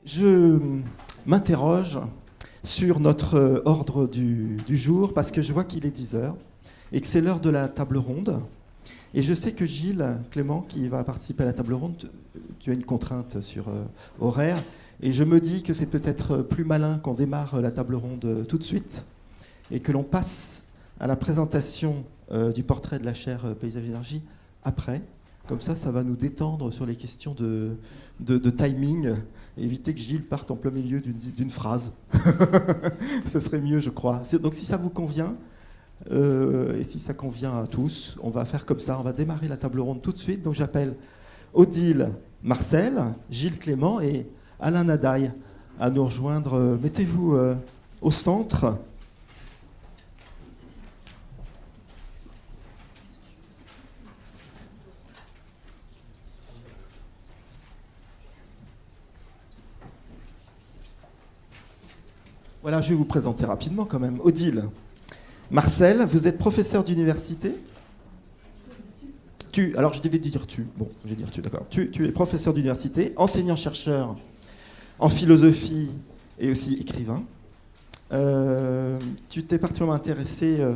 Je m'interroge sur notre ordre du jour parce que je vois qu'il est 10 heures et que c'est l'heure de la table ronde. Et je sais que Gilles Clément, qui va participer à la table ronde, tu as une contrainte sur horaire. Et je me dis que c'est peut-être plus malin qu'on démarre la table ronde tout de suite et que l'on passe à la présentation du portrait de la chaire Paysage Énergie après. Comme ça va nous détendre sur les questions de timing et éviter que Gilles parte en plein milieu d'une phrase. Ce serait mieux, je crois. Donc si ça vous convient, et si ça convient à tous, on va faire comme ça. On va démarrer la table ronde tout de suite. Donc j'appelle Odile Marcel, Gilles Clément et Alain Nadaille à nous rejoindre. Mettez-vous au centre. Voilà, je vais vous présenter rapidement quand même. Odile Marcel, vous êtes professeur d'université. Alors je devais dire tu. Bon, je vais dire tu, d'accord. Tu es professeur d'université, enseignant-chercheur en philosophie et aussi écrivain. Tu t'es particulièrement intéressé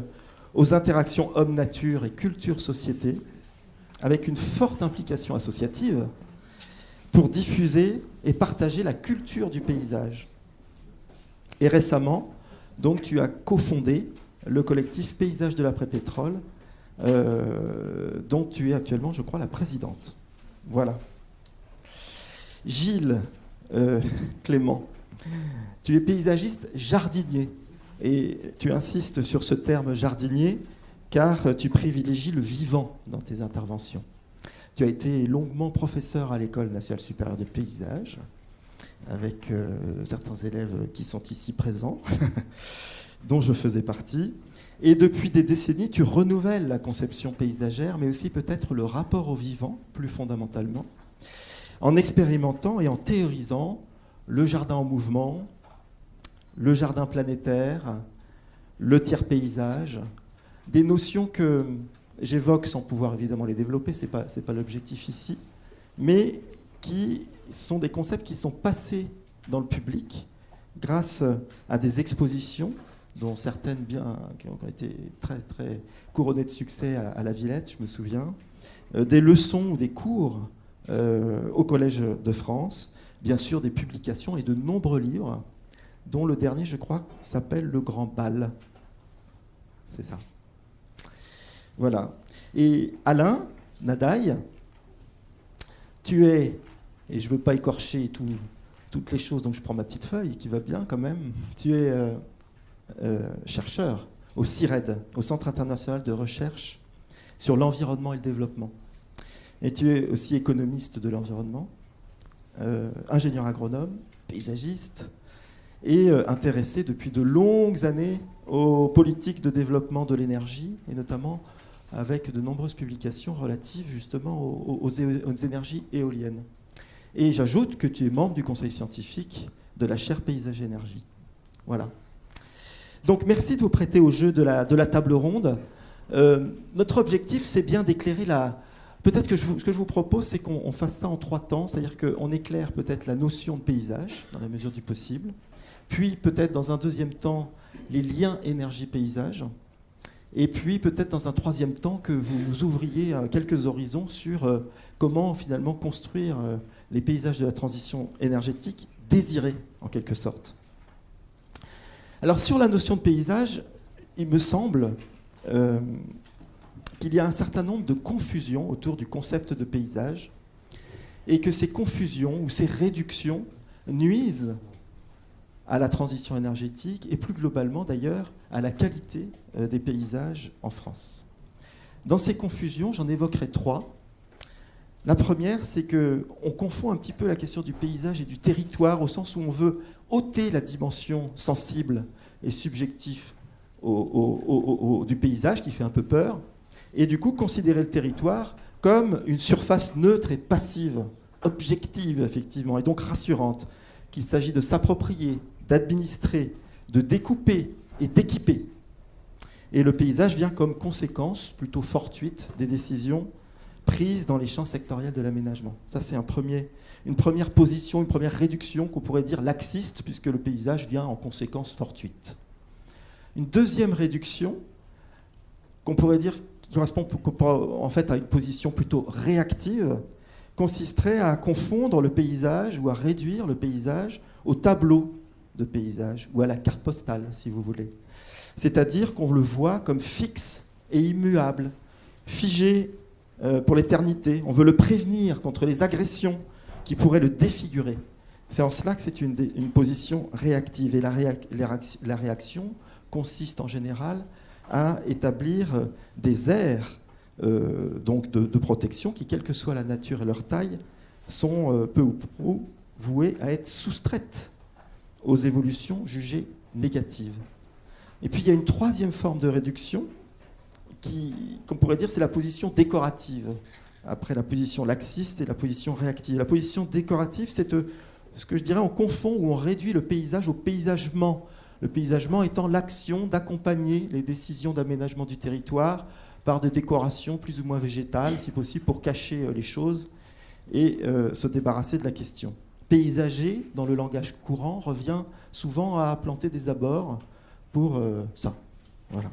aux interactions homme-nature et culture-société, avec une forte implication associative pour diffuser et partager la culture du paysage. Et récemment, donc, tu as cofondé le collectif Paysage de l'après-pétrole, dont tu es actuellement, je crois, la présidente. Voilà. Gilles Clément, tu es paysagiste jardinier. Et tu insistes sur ce terme jardinier, car tu privilégies le vivant dans tes interventions. Tu as été longuement professeur à l'École nationale supérieure de paysage, avec certains élèves qui sont ici présents, dont je faisais partie. Et depuis des décennies, tu renouvelles la conception paysagère, mais aussi peut-être le rapport au vivant, plus fondamentalement, en expérimentant et en théorisant le jardin en mouvement, le jardin planétaire, le tiers-paysage, des notions que j'évoque sans pouvoir évidemment les développer, c'est pas l'objectif ici, mais qui sont des concepts qui sont passés dans le public grâce à des expositions, dont certaines qui ont été très, très couronnées de succès à la Villette, je me souviens, des leçons ou des cours au Collège de France, bien sûr des publications et de nombreux livres, dont le dernier, je crois, s'appelle Le Grand Bal. C'est ça. Voilà. Et Alain Nadaille, tu es, et je ne veux pas écorcher toutes les choses, donc je prends ma petite feuille qui va bien quand même, tu es chercheur au CIRED, au Centre international de recherche sur l'environnement et le développement. Et tu es aussi économiste de l'environnement, ingénieur agronome, paysagiste, et intéressé depuis de longues années aux politiques de développement de l'énergie, et notamment avec de nombreuses publications relatives justement aux énergies éoliennes. Et j'ajoute que tu es membre du conseil scientifique de la chaire Paysage Énergie. Voilà. Donc merci de vous prêter au jeu de la table ronde. Notre objectif, c'est bien d'éclairer Peut-être que ce que je vous propose, c'est qu'on fasse ça en 3 temps, c'est-à-dire qu'on éclaire peut-être la notion de paysage, dans la mesure du possible, puis peut-être dans un deuxième temps, les liens énergie-paysage, et puis peut-être dans un troisième temps que vous nous ouvriez quelques horizons sur comment finalement construire les paysages de la transition énergétique désirés, en quelque sorte. Alors sur la notion de paysage, il me semble qu'il y a un certain nombre de confusions autour du concept de paysage et que ces confusions ou ces réductions nuisent à la transition énergétique et plus globalement d'ailleurs à la qualité des paysages en France. Dans ces confusions, j'en évoquerai 3. La première, c'est qu'on confond un petit peu la question du paysage et du territoire au sens où on veut ôter la dimension sensible et subjective du paysage qui fait un peu peur, et du coup considérer le territoire comme une surface neutre et passive, objective effectivement, et donc rassurante, qu'il s'agit de s'approprier, d'administrer, de découper et d'équiper. Et le paysage vient comme conséquence plutôt fortuite des décisions prises dans les champs sectoriels de l'aménagement. Ça, c'est une première position, une première réduction qu'on pourrait dire laxiste, puisque le paysage vient en conséquence fortuite. Une deuxième réduction qu'on pourrait dire qui correspond en fait à une position plutôt réactive, consisterait à confondre le paysage ou à réduire le paysage au tableau de paysage ou à la carte postale, si vous voulez. C'est-à-dire qu'on le voit comme fixe et immuable, figé pour l'éternité. On veut le prévenir contre les agressions qui pourraient le défigurer. C'est en cela que c'est une position réactive. Et la réaction consiste en général à établir des aires donc de protection qui, quelle que soit la nature et leur taille, sont peu ou prou vouées à être soustraites aux évolutions jugées négatives. Et puis il y a une troisième forme de réduction qu'on pourrait dire c'est la position décorative, après la position laxiste et la position réactive. La position décorative, c'est ce que je dirais on confond ou on réduit le paysage au paysagement. Le paysagement étant l'action d'accompagner les décisions d'aménagement du territoire par des décorations plus ou moins végétales, si possible, pour cacher les choses et se débarrasser de la question. Paysager, dans le langage courant, revient souvent à planter des abords pour ça. Voilà.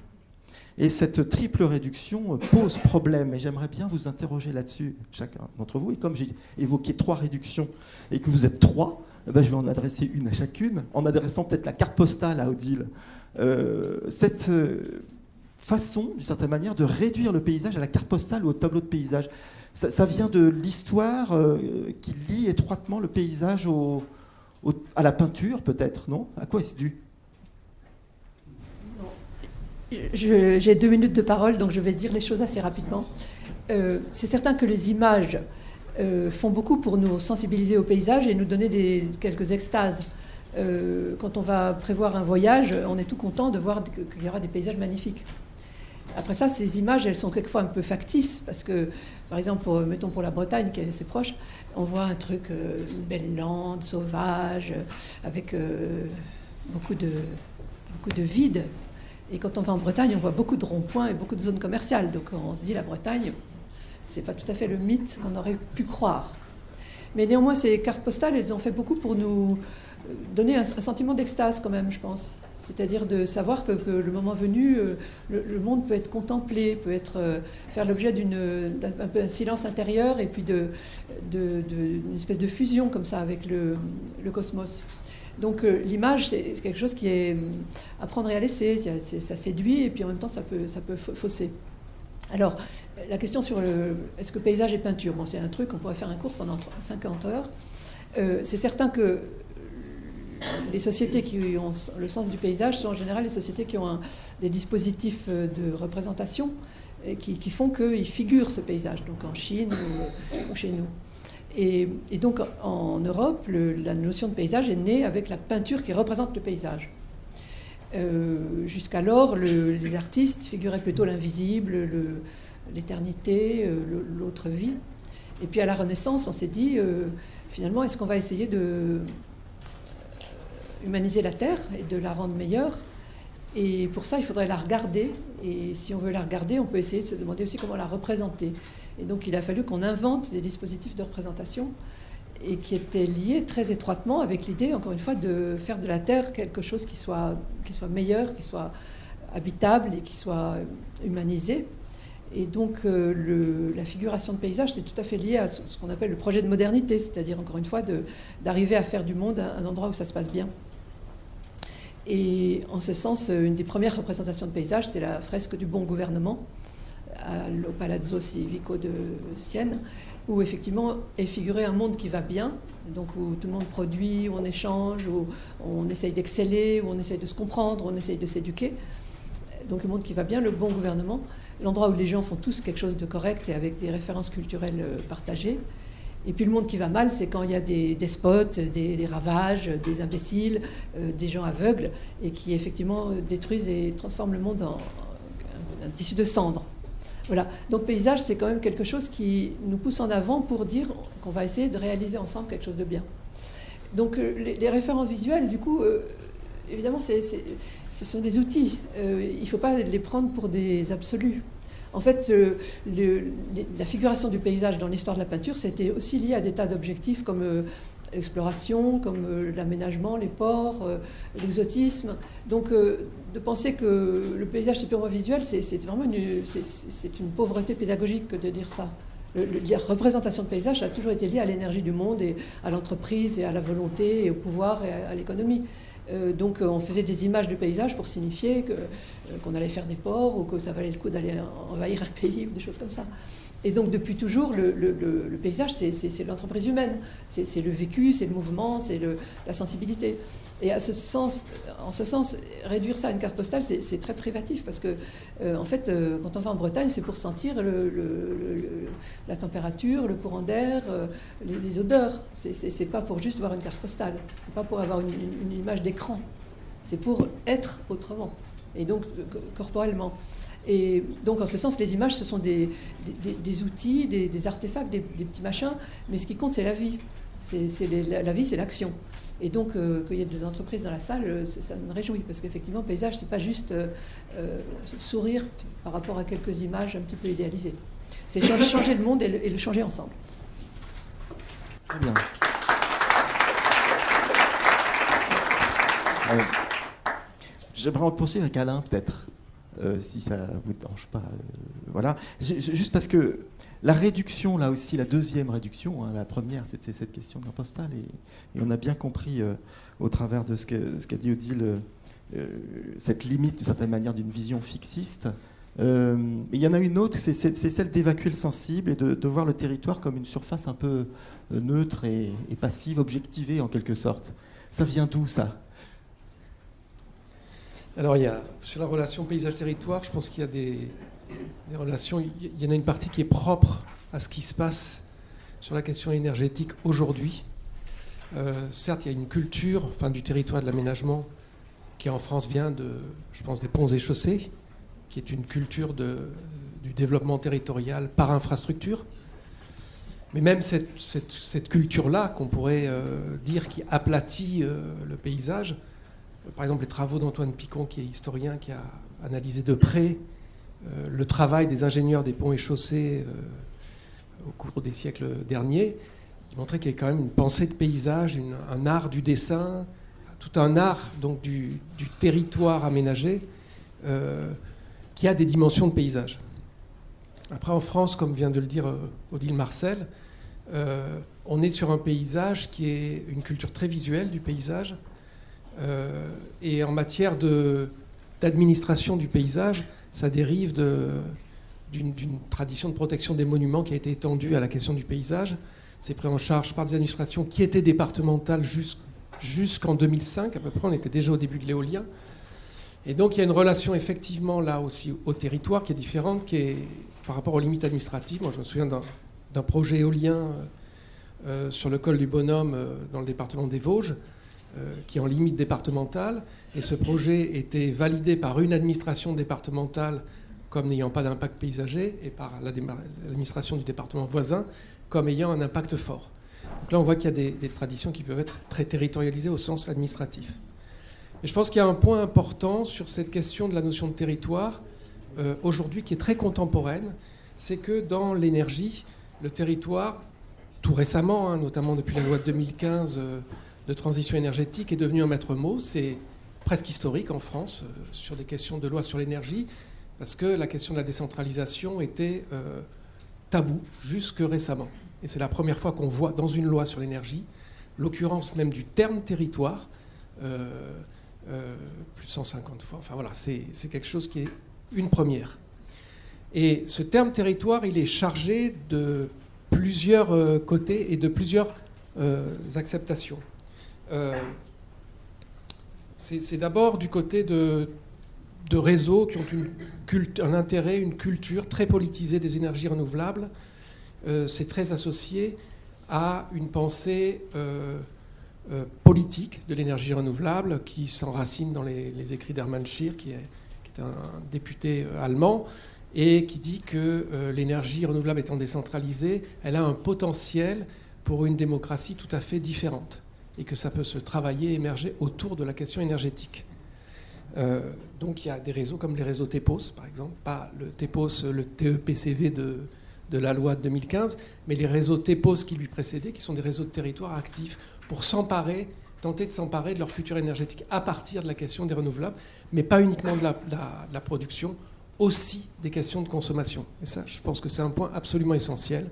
Et cette triple réduction pose problème, et j'aimerais bien vous interroger là-dessus, chacun d'entre vous. Et comme j'ai évoqué 3 réductions et que vous êtes 3, je vais en adresser une à chacune, en adressant peut-être la carte postale à Odile. Cette façon, d'une certaine manière, de réduire le paysage à la carte postale ou au tableau de paysage, ça vient de l'histoire qui lie étroitement le paysage à la peinture, peut-être, non? À quoi est-ce dû? J'ai 2 minutes de parole, donc je vais dire les choses assez rapidement. C'est certain que les images font beaucoup pour nous sensibiliser au paysage et nous donner quelques extases. Quand on va prévoir un voyage, on est tout content de voir qu'il y aura des paysages magnifiques. Après ça, ces images, elles sont quelquefois un peu factices, parce que, par exemple, mettons pour la Bretagne, qui est assez proche, on voit un truc, une belle lande sauvage, avec beaucoup de vide. Et quand on va en Bretagne, on voit beaucoup de ronds-points et beaucoup de zones commerciales. Donc on se dit, la Bretagne, c'est pas tout à fait le mythe qu'on aurait pu croire. Mais néanmoins, ces cartes postales, elles ont fait beaucoup pour nous donner un sentiment d'extase quand même, je pense. C'est-à-dire de savoir que le moment venu, le monde peut être contemplé, peut faire l'objet d'un peu un silence intérieur et puis d'une espèce de fusion comme ça avec le cosmos. Donc l'image, c'est quelque chose qui est à prendre et à laisser. Ça séduit et puis en même temps, ça peut fausser. Alors, la question sur est-ce que paysage et peinture, bon, c'est un truc, on pourrait faire un cours pendant 50 heures. C'est certain que les sociétés qui ont le sens du paysage sont en général les sociétés qui ont des dispositifs de représentation qui font qu'ils figurent ce paysage, donc en Chine ou chez nous. Et donc en Europe, la notion de paysage est née avec la peinture qui représente le paysage. Jusqu'alors, les artistes figuraient plutôt l'invisible, l'éternité, l'autre vie. Et puis à la Renaissance, on s'est dit, finalement, est-ce qu'on va essayer de humaniser la Terre et de la rendre meilleure? Et pour ça, il faudrait la regarder. Et si on veut la regarder, on peut essayer de se demander aussi comment la représenter. Et donc, il a fallu qu'on invente des dispositifs de représentation et qui étaient liés très étroitement avec l'idée, encore une fois, de faire de la Terre quelque chose qui soit meilleur, qui soit habitable et qui soit humanisé. Et donc, la figuration de paysage, c'est tout à fait lié à ce qu'on appelle le projet de modernité, c'est-à-dire, encore une fois, d'arriver à faire du monde un endroit où ça se passe bien. Et en ce sens, une des premières représentations de paysage, c'est la fresque du bon gouvernement au Palazzo Civico de Sienne, où effectivement est figuré un monde qui va bien, donc où tout le monde produit, où on échange, où on essaye d'exceller, où on essaye de se comprendre, où on essaye de s'éduquer. Donc le monde qui va bien, le bon gouvernement, l'endroit où les gens font tous quelque chose de correct et avec des références culturelles partagées. Et puis le monde qui va mal, c'est quand il y a des despotes, des ravages, des imbéciles, des gens aveugles, et qui effectivement détruisent et transforment le monde en un tissu de cendres. Voilà. Donc paysage, c'est quand même quelque chose qui nous pousse en avant pour dire qu'on va essayer de réaliser ensemble quelque chose de bien. Donc les références visuelles, du coup, évidemment, ce sont des outils. Il ne faut pas les prendre pour des absolus. En fait, la figuration du paysage dans l'histoire de la peinture, c'était aussi lié à des tas d'objectifs comme l'exploration, comme l'aménagement, les ports, l'exotisme. Donc, de penser que le paysage c'est purement visuel, c'est vraiment une pauvreté pédagogique que de dire ça. La représentation de paysage a toujours été liée à l'énergie du monde et à l'entreprise et à la volonté et au pouvoir et à l'économie. Donc on faisait des images du paysage pour signifier qu'on allait faire des ports ou que ça valait le coup d'aller envahir un pays ou des choses comme ça. Et donc depuis toujours, le paysage, c'est l'entreprise humaine. C'est le vécu, c'est le mouvement, c'est la sensibilité. Et en ce sens, réduire ça à une carte postale, c'est très privatif parce que, en fait, quand on va en Bretagne, c'est pour sentir la température, le courant d'air, les odeurs. C'est pas pour juste voir une carte postale. C'est pas pour avoir une image d'écran. C'est pour être autrement. Et donc, corporellement. Et donc, en ce sens, les images, ce sont des outils, des artefacts, des petits machins. Mais ce qui compte, c'est la vie. La vie, c'est l'action. Et donc, qu'il y ait des entreprises dans la salle, ça me réjouit. Parce qu'effectivement, le paysage, c'est pas juste sourire par rapport à quelques images un petit peu idéalisées. C'est changer le monde et le changer ensemble. Très bien. J'aimerais poursuivre avec Alain, peut-être. Si ça ne vous dérange pas. Voilà. Juste parce que la réduction, là aussi, la deuxième réduction, hein, la première, c'était cette question de la postale, et on a bien compris au travers de ce qu'a dit Odile, cette limite, d'une certaine manière, d'une vision fixiste. Mais il y en a une autre, c'est celle d'évacuer le sensible et de voir le territoire comme une surface un peu neutre et passive, objectivée en quelque sorte. Ça vient d'où, ça ? Alors, sur la relation paysage-territoire, je pense qu'il y a des relations. Il y en a une partie qui est propre à ce qui se passe sur la question énergétique aujourd'hui. Certes, il y a une culture du territoire de l'aménagement qui, en France, vient je pense, des ponts et chaussées, qui est une culture du développement territorial par infrastructure. Mais même cette culture-là, qu'on pourrait dire qui aplatit le paysage, par exemple, les travaux d'Antoine Picon, qui est historien, qui a analysé de près le travail des ingénieurs des ponts et chaussées au cours des siècles derniers, il montrait qu'il y a quand même une pensée de paysage, un art du dessin, tout un art donc, du territoire aménagé qui a des dimensions de paysage. Après, en France, comme vient de le dire Odile Marcel, on est sur un paysage qui est une culture très visuelle du paysage. Et en matière d'administration du paysage, ça dérive d'une tradition de protection des monuments qui a été étendue à la question du paysage. C'est pris en charge par des administrations qui étaient départementales jusqu'en 2005, à peu près. On était déjà au début de l'éolien. Et donc il y a une relation effectivement là aussi au territoire qui est différente, qui est par rapport aux limites administratives. Moi je me souviens d'un projet éolien sur le col du Bonhomme dans le département des Vosges, qui est en limite départementale, et ce projet était validé par une administration départementale comme n'ayant pas d'impact paysager, et par l'administration du département voisin comme ayant un impact fort. Donc là, on voit qu'il y a des traditions qui peuvent être très territorialisées au sens administratif. Et je pense qu'il y a un point important sur cette question de la notion de territoire, aujourd'hui, qui est très contemporaine, c'est que dans l'énergie, le territoire, tout récemment, notamment depuis la loi de 2015, de transition énergétique est devenu un maître mot. C'est presque historique en France sur des questions de loi sur l'énergie, parce que la question de la décentralisation était tabou jusque récemment. Et c'est la première fois qu'on voit dans une loi sur l'énergie l'occurrence même du terme territoire, plus de 150 fois. Enfin voilà, c'est quelque chose qui est une première. Et ce terme territoire, il est chargé de plusieurs côtés et de plusieurs acceptations. C'est d'abord du côté de réseaux qui ont un intérêt, une culture très politisée des énergies renouvelables. C'est très associé à une pensée politique de l'énergie renouvelable qui s'enracine dans les écrits d'Hermann Schier, qui est un député allemand, et qui dit que l'énergie renouvelable étant décentralisée, elle a un potentiel pour une démocratie tout à fait différente, et que ça peut se travailler, émerger autour de la question énergétique. Donc il y a des réseaux comme les réseaux TEPOS, par exemple, pas le TEPOS, le TEPCV de la loi de 2015, mais les réseaux TEPOS qui lui précédaient, qui sont des réseaux de territoire actifs pour tenter de s'emparer de leur futur énergétique à partir de la question des renouvelables, mais pas uniquement de la production, aussi des questions de consommation. Et ça, je pense que c'est un point absolument essentiel.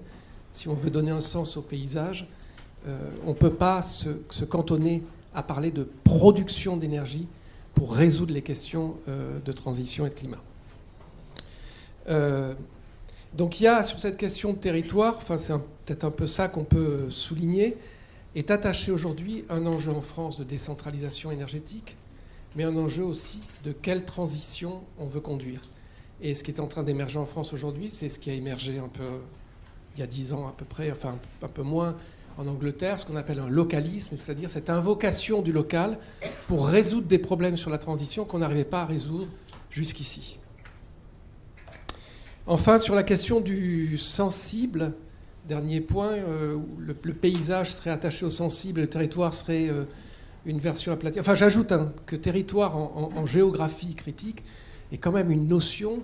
Si on veut donner un sens au paysage, on ne peut pas se cantonner à parler de production d'énergie pour résoudre les questions de transition et de climat. Donc il y a sur cette question de territoire, c'est peut-être un peu ça qu'on peut souligner, est attaché aujourd'hui un enjeu en France de décentralisation énergétique, mais un enjeu aussi de quelle transition on veut conduire. Et ce qui est en train d'émerger en France aujourd'hui, c'est ce qui a émergé un peu il y a 10 ans à peu près, enfin un peu moins en Angleterre, ce qu'on appelle un localisme, c'est-à-dire cette invocation du local pour résoudre des problèmes sur la transition qu'on n'arrivait pas à résoudre jusqu'ici. Enfin, sur la question du sensible, dernier point, le paysage serait attaché au sensible, le territoire serait une version aplatie. Enfin, j'ajoute que territoire en géographie critique est quand même une notion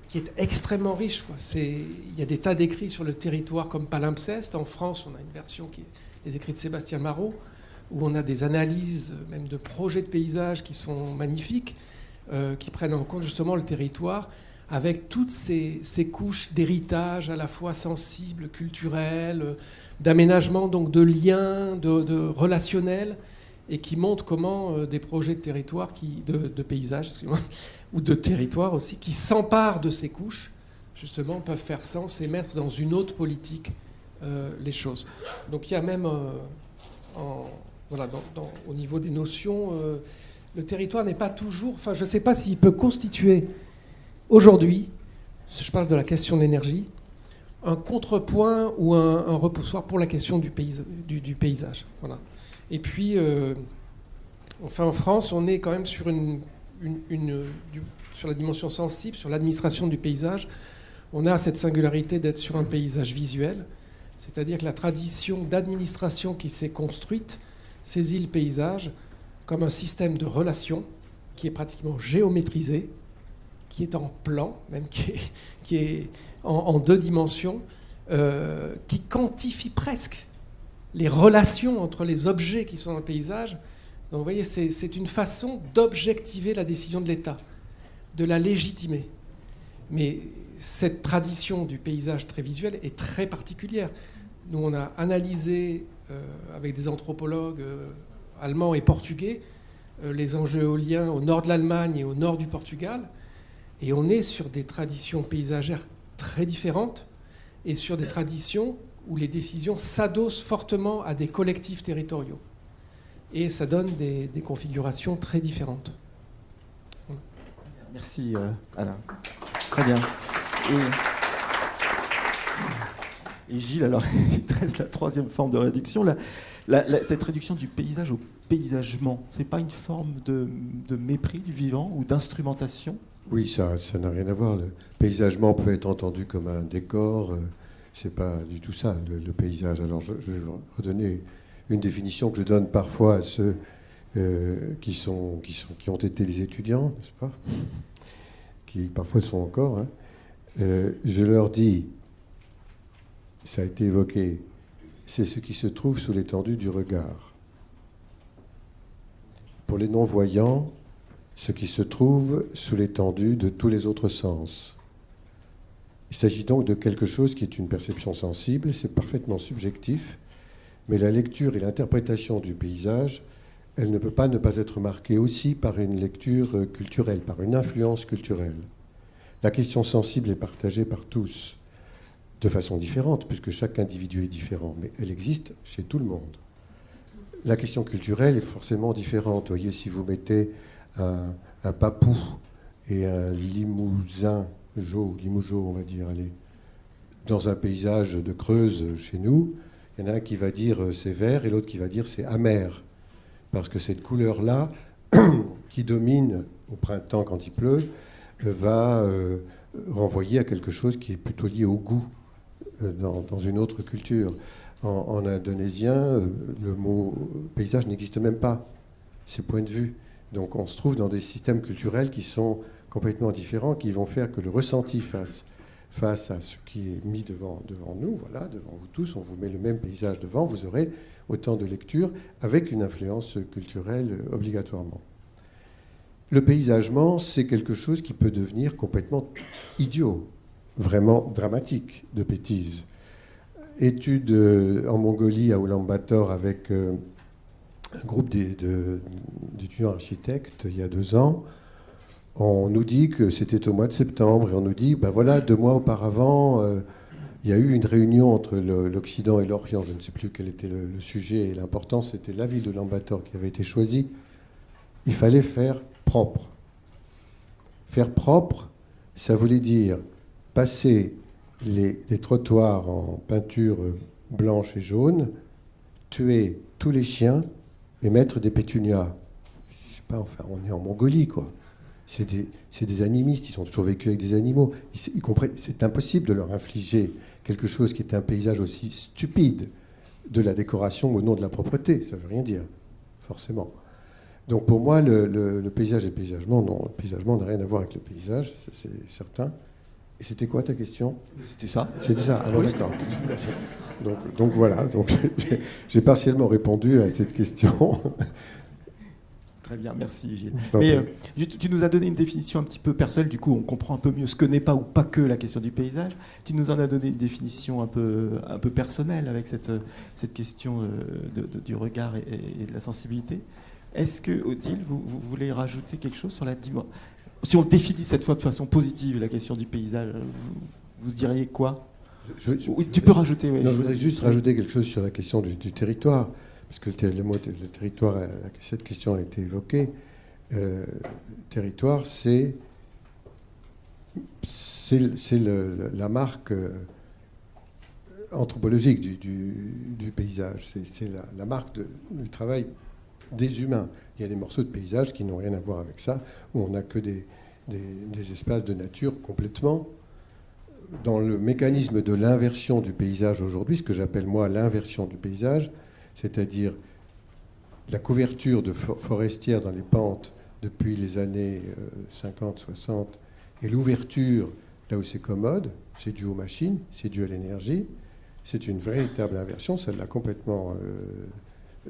qui est extrêmement riche. Il y a des tas d'écrits sur le territoire comme palimpseste. En France, on a une version qui est les écrits de Sébastien Marot, où on a des analyses même de projets de paysage qui sont magnifiques, qui prennent en compte justement le territoire, avec toutes ces couches d'héritage à la fois sensibles, culturels, d'aménagement, donc de liens, de relationnels, et qui montrent comment des projets de territoire, de paysage, excusez-moi, ou de territoire aussi, qui s'emparent de ces couches, justement, peuvent faire sens et mettre dans une autre politique les choses. Donc il y a même, au niveau des notions, le territoire n'est pas toujours... Enfin, je ne sais pas s'il peut constituer aujourd'hui, je parle de la question de l'énergie, un contrepoint ou un repoussoir pour la question du paysage. Voilà. Et puis, en France, on est quand même sur sur la dimension sensible, sur l'administration du paysage. On a cette singularité d'être sur un paysage visuel, c'est-à-dire que la tradition d'administration qui s'est construite saisit le paysage comme un système de relations qui est pratiquement géométrisé, qui est en plan, même qui est en 2 dimensions, qui quantifie presque les relations entre les objets qui sont dans le paysage. Donc vous voyez, c'est une façon d'objectiver la décision de l'État, de la légitimer. Mais cette tradition du paysage très visuel est très particulière. Nous, on a analysé avec des anthropologues allemands et portugais les enjeux éoliens au nord de l'Allemagne et au nord du Portugal. Et on est sur des traditions paysagères très différentes et sur des traditions où les décisions s'adossent fortement à des collectifs territoriaux. Et ça donne des configurations très différentes. Voilà. Merci Alain. Très bien. Et Gilles, alors, il te reste la 3e forme de réduction. Cette réduction du paysage au paysagement, c'est pas une forme de mépris du vivant ou d'instrumentation ? Oui, ça n'a rien à voir. Le paysagement peut être entendu comme un décor. C'est pas du tout ça, le paysage. Alors, je vais vous redonner une définition que je donne parfois à ceux qui ont été des étudiants, n'est-ce pas ? Qui parfois le sont encore. Hein. Je leur dis, ça a été évoqué, c'est ce qui se trouve sous l'étendue du regard. Pour les non-voyants, ce qui se trouve sous l'étendue de tous les autres sens. Il s'agit donc de quelque chose qui est une perception sensible, c'est parfaitement subjectif, mais la lecture et l'interprétation du paysage, elle ne peut pas ne pas être marquée aussi par une lecture culturelle, par une influence culturelle. La question sensible est partagée par tous, de façon différente, puisque chaque individu est différent, mais elle existe chez tout le monde. La question culturelle est forcément différente. Vous voyez, si vous mettez un papou et un limousin, on va dire, allez, dans un paysage de Creuse chez nous, il y en a un qui va dire c'est vert et l'autre qui va dire c'est amer. Parce que cette couleur-là, qui domine au printemps quand il pleut, va renvoyer à quelque chose qui est plutôt lié au goût dans une autre culture. En indonésien, le mot paysage n'existe même pas. C'est point de vue. Donc on se trouve dans des systèmes culturels qui sont complètement différents, qui vont faire que le ressenti face à ce qui est mis devant nous, voilà, devant vous tous, on vous met le même paysage devant, vous aurez autant de lectures avec une influence culturelle obligatoirement. Le paysagement, c'est quelque chose qui peut devenir complètement idiot, vraiment dramatique, de bêtises. Étude en Mongolie, à Ulaanbaatar, avec un groupe d'étudiants architectes, il y a 2 ans. On nous dit que c'était au mois de septembre, et on nous dit, ben voilà, 2 mois auparavant, il y a eu une réunion entre l'Occident et l'Orient, je ne sais plus quel était le sujet, et l'important, c'était la ville de Ulaanbaatar qui avait été choisie. Il fallait faire propre. Faire propre, ça voulait dire passer les trottoirs en peinture blanche et jaune, tuer tous les chiens et mettre des pétunias. Je sais pas, enfin, on est en Mongolie, quoi. C'est des animistes, ils ont toujours vécu avec des animaux. C'est impossible de leur infliger quelque chose qui est un paysage aussi stupide de la décoration au nom de la propreté. Ça ne veut rien dire, forcément. Donc pour moi, le paysage et le paysagement, non, le paysagement n'a rien à voir avec le paysage, c'est certain. Et c'était quoi ta question? C'était ça. C'était ça, alors d'accord. Donc voilà, j'ai partiellement répondu à cette question. Très bien, merci Gilles. Mais tu nous as donné une définition un petit peu personnelle, du coup on comprend un peu mieux ce que n'est pas ou pas que la question du paysage. Tu nous en as donné une définition un peu personnelle avec cette question du regard et de la sensibilité. Est-ce que, Odile, vous voulez rajouter quelque chose sur la dimension? Si on le définit cette fois de façon positive, la question du paysage, vous diriez quoi? Oui, tu peux rajouter. Oui. Non, je voudrais juste rajouter quelque chose sur la question du territoire, parce que le territoire, cette question a été évoquée. Territoire, c'est la marque anthropologique du paysage. C'est la marque du travail des humains. Il y a des morceaux de paysage qui n'ont rien à voir avec ça, où on n'a que des espaces de nature complètement. Dans le mécanisme de l'inversion du paysage aujourd'hui, ce que j'appelle moi l'inversion du paysage, c'est-à-dire la couverture de forestières dans les pentes depuis les années 50, 60, et l'ouverture là où c'est commode, c'est dû aux machines, c'est dû à l'énergie, c'est une véritable inversion, ça l'a complètement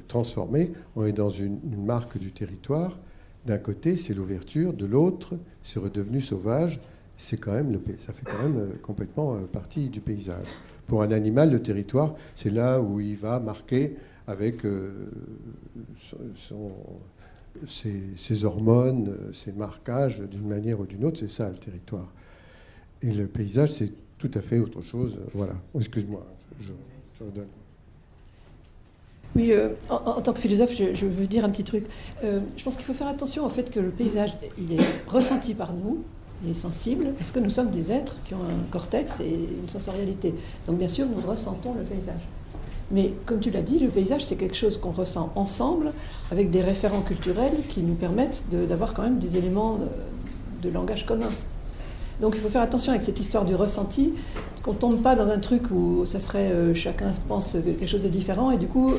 transformé. On est dans une marque du territoire. D'un côté, c'est l'ouverture, de l'autre, c'est redevenu sauvage. Ça fait quand même complètement partie du paysage. Pour un animal, le territoire, c'est là où il va marquer avec ses hormones, ses marquages d'une manière ou d'une autre. C'est ça, le territoire. Et le paysage, c'est tout à fait autre chose. Voilà. Excuse-moi, je redonne. Oui, en tant que philosophe, je veux dire un petit truc. Je pense qu'il faut faire attention au fait que le paysage, il est ressenti par nous, il est sensible, parce que nous sommes des êtres qui ont un cortex et une sensorialité. Donc bien sûr, nous ressentons le paysage. Mais comme tu l'as dit, le paysage, c'est quelque chose qu'on ressent ensemble, avec des référents culturels qui nous permettent d'avoir quand même des éléments de langage commun. Donc il faut faire attention avec cette histoire du ressenti, qu'on ne tombe pas dans un truc où ça serait chacun pense quelque chose de différent et du coup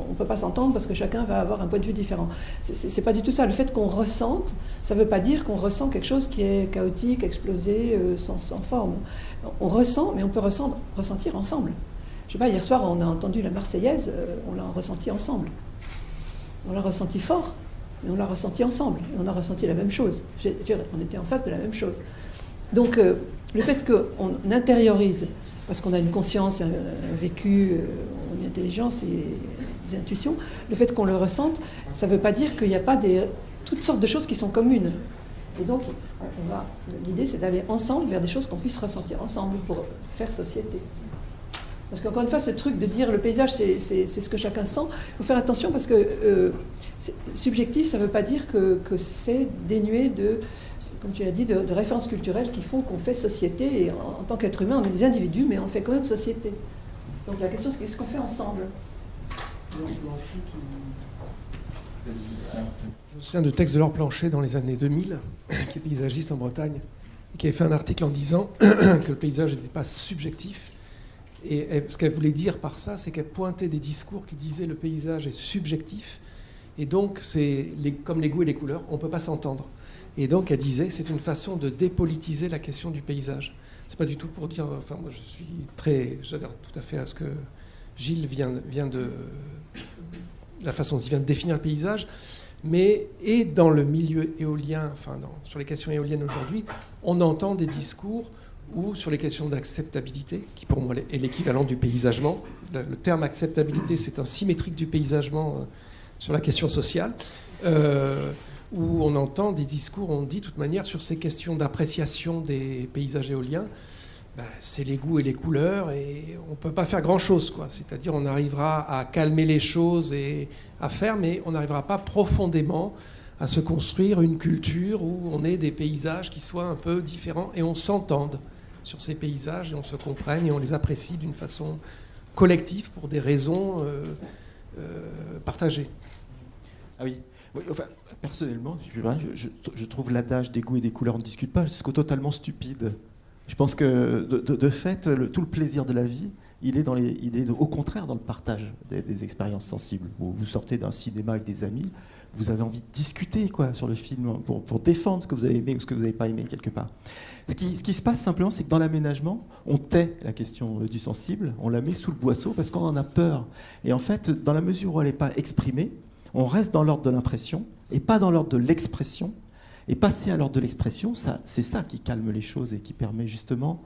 on ne peut pas s'entendre parce que chacun va avoir un point de vue différent. C'est pas du tout ça. Le fait qu'on ressente, ça ne veut pas dire qu'on ressent quelque chose qui est chaotique, explosé, sans forme. On ressent, mais on peut ressentir ensemble. Je sais pas, hier soir on a entendu la Marseillaise, on l'a ressenti ensemble. On l'a ressenti fort, mais on l'a ressenti ensemble. Et on a ressenti la même chose. On était en face de la même chose. Donc, le fait qu'on intériorise, parce qu'on a une conscience, un vécu, une intelligence et des intuitions, le fait qu'on le ressente, ça ne veut pas dire qu'il n'y a pas toutes sortes de choses qui sont communes. Et donc, l'idée, c'est d'aller ensemble vers des choses qu'on puisse ressentir ensemble pour faire société. Parce qu'encore une fois, ce truc de dire le paysage, c'est ce que chacun sent, il faut faire attention parce que subjectif, ça ne veut pas dire que c'est dénué de... comme tu l'as dit, de références culturelles qui font qu'on fait société. Et en tant qu'être humain, on est des individus, mais on fait quand même société. Donc la question, c'est qu'est-ce qu'on fait ensemble? Je me souviens de texte de Laure Planchet dans les années 2000, qui est paysagiste en Bretagne, et qui avait fait un article en disant que le paysage n'était pas subjectif. Et ce qu'elle voulait dire par ça, c'est qu'elle pointait des discours qui disaient le paysage est subjectif. Et donc, comme les goûts et les couleurs, on ne peut pas s'entendre. Et donc, elle disait, c'est une façon de dépolitiser la question du paysage. C'est pas du tout pour dire... Enfin, moi, j'adhère tout à fait à ce que Gilles vient de... la façon dont il vient de définir le paysage. Et dans le milieu éolien, sur les questions éoliennes aujourd'hui, on entend des discours où, sur les questions d'acceptabilité, qui pour moi est l'équivalent du paysagement, le terme acceptabilité, c'est un symétrique du paysagement sur la question sociale, où on entend des discours, on dit de toute manière, sur ces questions d'appréciation des paysages éoliens, c'est les goûts et les couleurs, et on ne peut pas faire grand-chose, quoi. C'est-à-dire on arrivera à calmer les choses et à faire, mais on n'arrivera pas profondément à se construire une culture où on ait des paysages qui soient un peu différents et on s'entende sur ces paysages et on se comprenne et on les apprécie d'une façon collective pour des raisons partagées. Ah oui. Oui, enfin, personnellement, je trouve l'adage des goûts et des couleurs, on ne discute pas, c'est totalement stupide. Je pense que, de fait, tout le plaisir de la vie, il est au contraire dans le partage des expériences sensibles. Vous sortez d'un cinéma avec des amis, vous avez envie de discuter sur le film pour défendre ce que vous avez aimé ou ce que vous n'avez pas aimé quelque part. Ce qui se passe simplement, c'est que dans l'aménagement, on tait la question du sensible, on la met sous le boisseau parce qu'on en a peur. Et en fait, dans la mesure où elle n'est pas exprimée, on reste dans l'ordre de l'impression et pas dans l'ordre de l'expression. Et passer à l'ordre de l'expression, c'est ça qui calme les choses et qui permet justement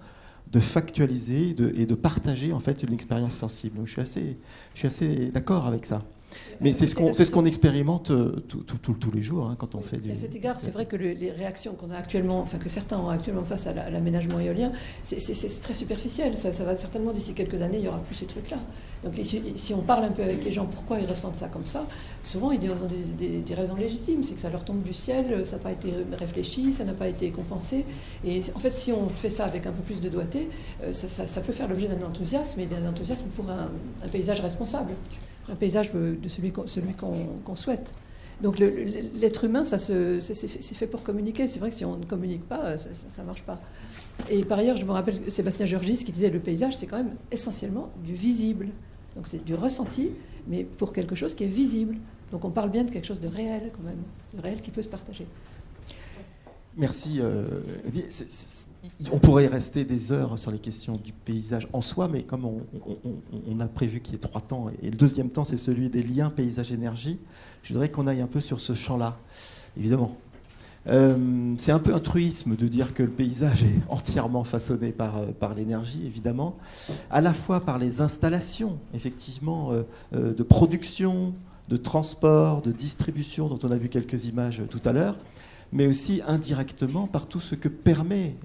de factualiser et de partager en fait une expérience sensible. Donc, je suis assez d'accord avec ça. Mais c'est ce qu'on expérimente tous les jours quand on fait du... À cet égard, c'est vrai que les réactions qu'on a actuellement, enfin que certains ont actuellement face à l'aménagement éolien, c'est très superficiel. Ça va certainement d'ici quelques années, il y aura plus ces trucs-là. Donc si on parle un peu avec les gens, pourquoi ils ressentent ça comme ça, souvent ils ont des raisons légitimes. C'est que ça leur tombe du ciel, ça n'a pas été réfléchi, ça n'a pas été compensé. Et en fait, si on fait ça avec un peu plus de doigté, ça peut faire l'objet d'un enthousiasme, et d'un enthousiasme pour un paysage responsable. Un paysage de celui qu'on souhaite. Donc l'être humain, c'est fait pour communiquer. C'est vrai que si on ne communique pas, ça ne marche pas. Et par ailleurs, je me rappelle Sébastien Georgis qui disait le paysage, c'est quand même essentiellement du visible. Donc c'est du ressenti, mais pour quelque chose qui est visible. Donc on parle bien de quelque chose de réel quand même, de réel qui peut se partager. Merci. On pourrait rester des heures sur les questions du paysage en soi, mais comme on a prévu qu'il y ait 3 temps, et le deuxième temps, c'est celui des liens paysage-énergie, je voudrais qu'on aille un peu sur ce champ-là, évidemment. C'est un peu un truisme de dire que le paysage est entièrement façonné par l'énergie, évidemment, à la fois par les installations, effectivement, de production, de transport, de distribution, dont on a vu quelques images tout à l'heure, mais aussi indirectement par tout ce que permet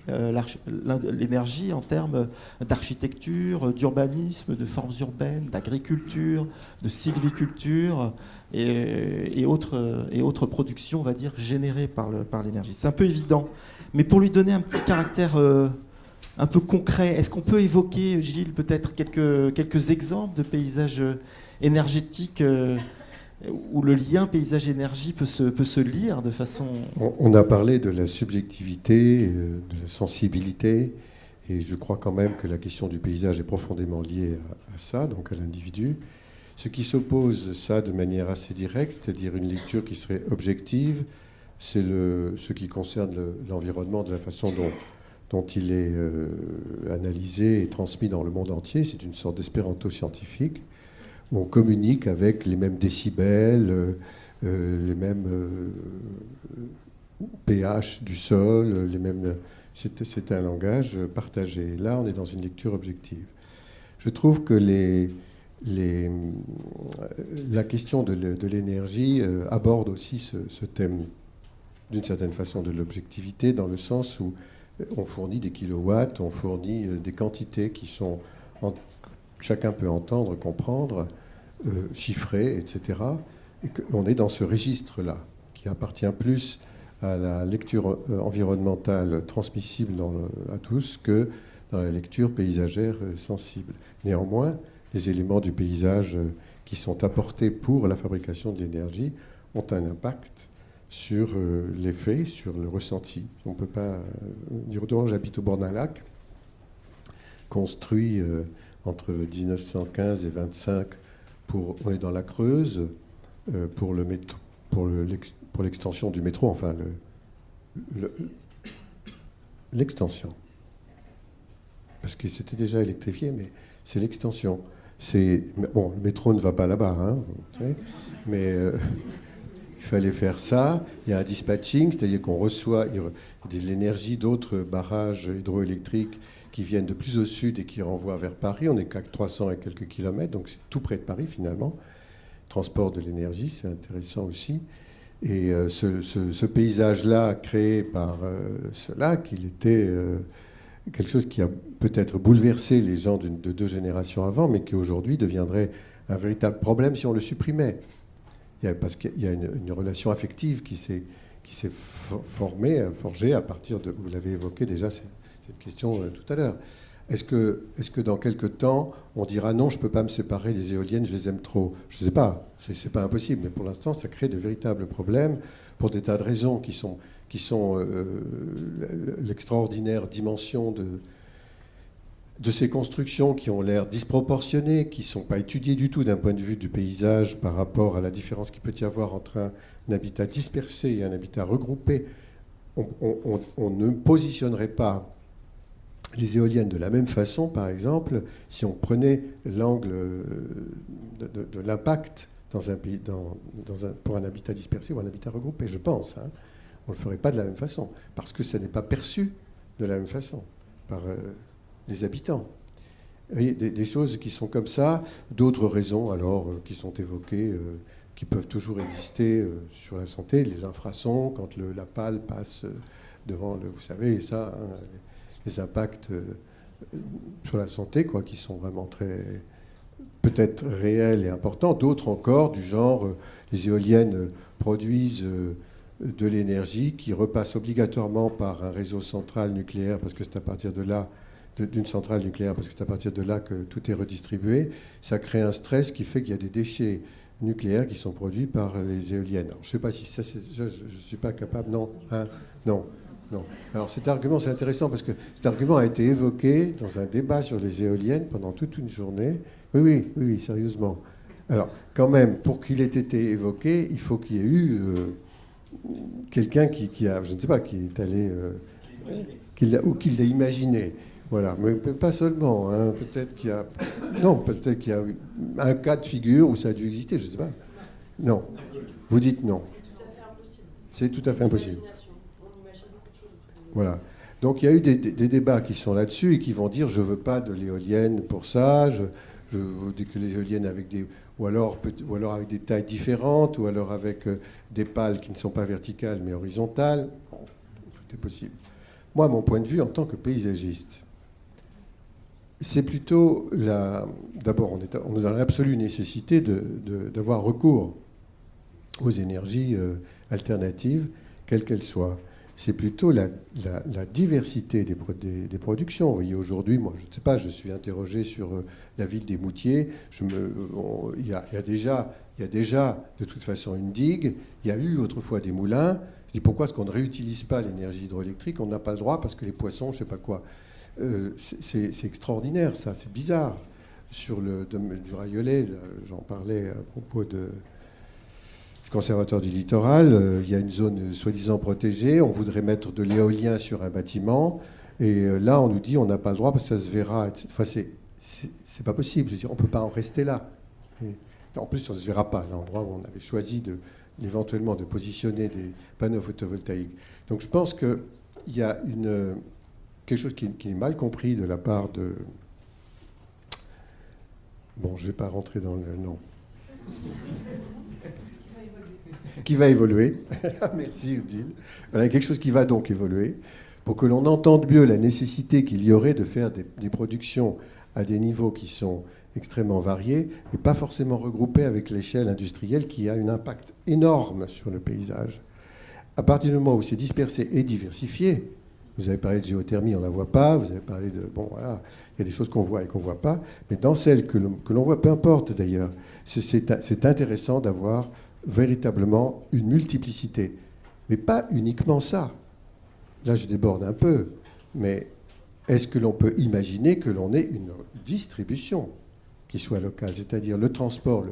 l'énergie en termes d'architecture, d'urbanisme, de formes urbaines, d'agriculture, de sylviculture et autres productions, on va dire, générées par l'énergie. C'est un peu évident, mais pour lui donner un petit caractère un peu concret, est-ce qu'on peut évoquer, Gilles, peut-être quelques exemples de paysages énergétiques où le lien paysage-énergie peut se lire de façon... On a parlé de la subjectivité, de la sensibilité, et je crois quand même que la question du paysage est profondément liée à ça, donc à l'individu. Ce qui s'oppose ça de manière assez directe, c'est-à-dire une lecture qui serait objective, c'est ce qui concerne l'environnement de la façon dont il est analysé et transmis dans le monde entier. C'est une sorte d'espéranto scientifique, où on communique avec les mêmes décibels, les mêmes pH du sol, c'est un langage partagé. Là, on est dans une lecture objective. Je trouve que la question de l'énergie aborde aussi ce thème, d'une certaine façon, de l'objectivité, dans le sens où on fournit des kilowatts, on fournit des quantités qui sont... chacun peut entendre, comprendre, chiffrer, etc. Et on est dans ce registre-là, qui appartient plus à la lecture environnementale transmissible à tous que dans la lecture paysagère sensible. Néanmoins, les éléments du paysage qui sont apportés pour la fabrication de l'énergie ont un impact sur l'effet, sur le ressenti. On ne peut pas dire autrement. J'habite au bord d'un lac, construit entre 1915 et 1925. On est dans la Creuse, pour l'extension du métro, enfin l'extension. Parce que c'était déjà électrifié, mais c'est l'extension. Bon, le métro ne va pas là-bas, hein, vous savez, mais il fallait faire ça. Il y a un dispatching, c'est-à-dire qu'on reçoit de l'énergie d'autres barrages hydroélectriques qui viennent de plus au sud et qui renvoient vers Paris. On n'est qu'à 300 et quelques kilomètres, donc c'est tout près de Paris finalement. Transport de l'énergie, c'est intéressant aussi. Et ce paysage-là, créé par ce lac, il était quelque chose qui a peut-être bouleversé les gens de 2 générations avant, mais qui aujourd'hui deviendrait un véritable problème si on le supprimait. Parce qu'il y a une relation affective qui s'est forgée à partir de... Vous l'avez évoqué déjà, cette question tout à l'heure. Est-ce que dans quelques temps, on dira non, je ne peux pas me séparer des éoliennes, je les aime trop? Je ne sais pas, c'est pas impossible, mais pour l'instant, ça crée de véritables problèmes pour des tas de raisons qui sont l'extraordinaire dimension de ces constructions qui ont l'air disproportionnées, qui ne sont pas étudiées du tout d'un point de vue du paysage par rapport à la différence qu'il peut y avoir entre un habitat dispersé et un habitat regroupé. On ne positionnerait pas les éoliennes de la même façon, par exemple, si on prenait l'angle de l'impact dans un pays, pour un habitat dispersé ou un habitat regroupé, je pense. Hein. On ne le ferait pas de la même façon, parce que ça n'est pas perçu de la même façon par les habitants. Vous voyez, des choses qui sont comme ça, d'autres raisons alors qui sont évoquées, qui peuvent toujours exister sur la santé, les infrasons, quand la pale passe devant vous savez, ça... Hein, les impacts sur la santé, quoi, qui sont vraiment très, peut-être réels et importants. D'autres encore, du genre, les éoliennes produisent de l'énergie qui repasse obligatoirement par un réseau central nucléaire, parce que c'est à partir de là, d'une centrale nucléaire, parce que c'est à partir de là que tout est redistribué. Ça crée un stress qui fait qu'il y a des déchets nucléaires qui sont produits par les éoliennes. Alors, je ne sais pas si ça, je ne suis pas capable, non, hein, non. Non. Alors cet argument, c'est intéressant parce que cet argument a été évoqué dans un débat sur les éoliennes pendant toute une journée. Oui, sérieusement. Alors quand même, pour qu'il ait été évoqué, il faut qu'il y ait eu quelqu'un qui a, je ne sais pas, qui est allé, ou qui l'a imaginé. Voilà, mais pas seulement. Hein. Peut-être qu'il y a eu un cas de figure où ça a dû exister, je ne sais pas. Non. Vous dites non. C'est tout à fait impossible. Voilà. Donc il y a eu des débats qui sont là-dessus et qui vont dire je ne veux pas de l'éolienne pour ça, je veux que l'éolienne avec ou alors avec des tailles différentes, ou alors avec des pales qui ne sont pas verticales mais horizontales. Bon, tout est possible. Moi, mon point de vue en tant que paysagiste, c'est plutôt d'abord on est dans l'absolue nécessité d'avoir recours aux énergies alternatives, quelles qu'elles soient. C'est plutôt la diversité des productions. Vous voyez, aujourd'hui, moi, je ne sais pas, je suis interrogé sur la ville des Moutiers. Il y a déjà, de toute façon, une digue. Il y a eu autrefois des moulins. Je dis, pourquoi est-ce qu'on ne réutilise pas l'énergie hydroélectrique? On n'a pas le droit parce que les poissons, je ne sais pas quoi. C'est extraordinaire, ça. C'est bizarre. Sur du Rayolais, j'en parlais à propos du conservateur du littoral, il y a une zone soi-disant protégée, on voudrait mettre de l'éolien sur un bâtiment, et là on nous dit on n'a pas le droit parce que ça se verra. Enfin, c'est pas possible, je veux dire, on ne peut pas en rester là. Et en plus, ça ne se verra pas, l'endroit où on avait choisi éventuellement de positionner des panneaux photovoltaïques. Donc je pense qu'il y a quelque chose qui est mal compris de la part de... Bon, je ne vais pas rentrer dans le... Non. Qui va évoluer. Merci, Odile. Voilà, quelque chose qui va donc évoluer pour que l'on entende mieux la nécessité qu'il y aurait de faire des productions à des niveaux qui sont extrêmement variés et pas forcément regroupés avec l'échelle industrielle qui a un impact énorme sur le paysage. À partir du moment où c'est dispersé et diversifié, vous avez parlé de géothermie, on ne la voit pas, vous avez parlé de... Bon, voilà, il y a des choses qu'on voit et qu'on ne voit pas, mais dans celles que l'on voit, peu importe d'ailleurs, c'est intéressant d'avoir véritablement une multiplicité. Mais pas uniquement ça. Là, je déborde un peu, mais est-ce que l'on peut imaginer que l'on ait une distribution qui soit locale, c'est-à-dire le transport,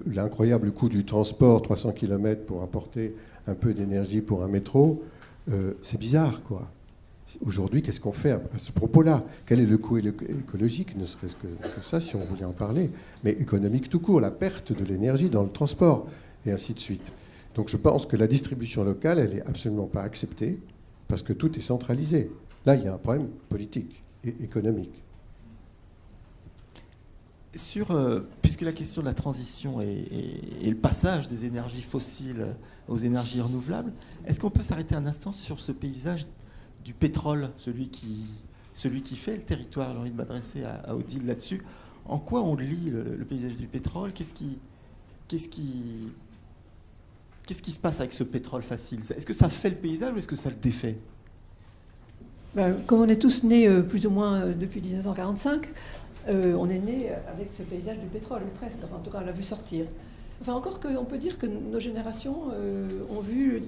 l'incroyable coût du transport, 300 km pour apporter un peu d'énergie pour un métro, c'est bizarre, quoi. Aujourd'hui, qu'est-ce qu'on fait à ce propos-là? Quel est le coût écologique, ne serait-ce que ça, si on voulait en parler, mais économique tout court, la perte de l'énergie dans le transport, et ainsi de suite. Donc je pense que la distribution locale, elle n'est absolument pas acceptée, parce que tout est centralisé. Là, il y a un problème politique et économique. Puisque la question de la transition et le passage des énergies fossiles aux énergies renouvelables, est-ce qu'on peut s'arrêter un instant sur ce paysage du pétrole, celui qui fait le territoire? J'ai envie de m'adresser à Odile là-dessus. En quoi on lit le paysage du pétrole? Qu'est-ce qui se passe avec ce pétrole facile? Est-ce que ça fait le paysage ou est-ce que ça le défait? Comme on est tous nés plus ou moins depuis 1945, on est né avec ce paysage du pétrole, presque. Enfin, en tout cas, on l'a vu sortir. Enfin, encore qu'on peut dire que nos générations ont vu...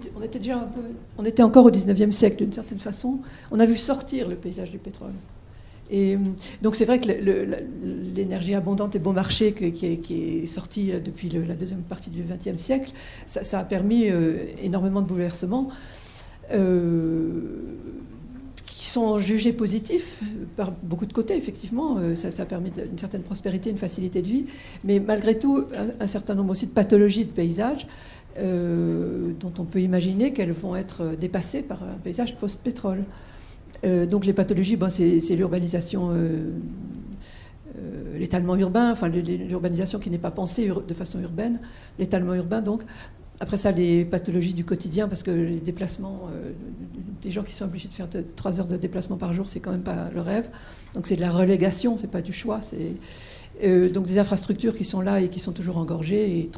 On était encore au 19e siècle, d'une certaine façon. On a vu sortir le paysage du pétrole. Et donc, c'est vrai que l'énergie abondante et bon marché qui est sortie depuis la deuxième partie du XXe siècle, ça a permis énormément de bouleversements. Qui sont jugés positifs par beaucoup de côtés, effectivement. Ça a permis une certaine prospérité, une facilité de vie, mais malgré tout, un certain nombre aussi de pathologies de paysages dont on peut imaginer qu'elles vont être dépassées par un paysage post-pétrole. Donc les pathologies, c'est l'urbanisation, l'étalement urbain, enfin l'urbanisation qui n'est pas pensée de façon urbaine, l'étalement urbain donc. Après ça, les pathologies du quotidien, parce que les déplacements, des gens qui sont obligés de faire 3 heures de déplacement par jour, c'est quand même pas le rêve. Donc c'est de la relégation, c'est pas du choix. Donc des infrastructures qui sont là et qui sont toujours engorgées et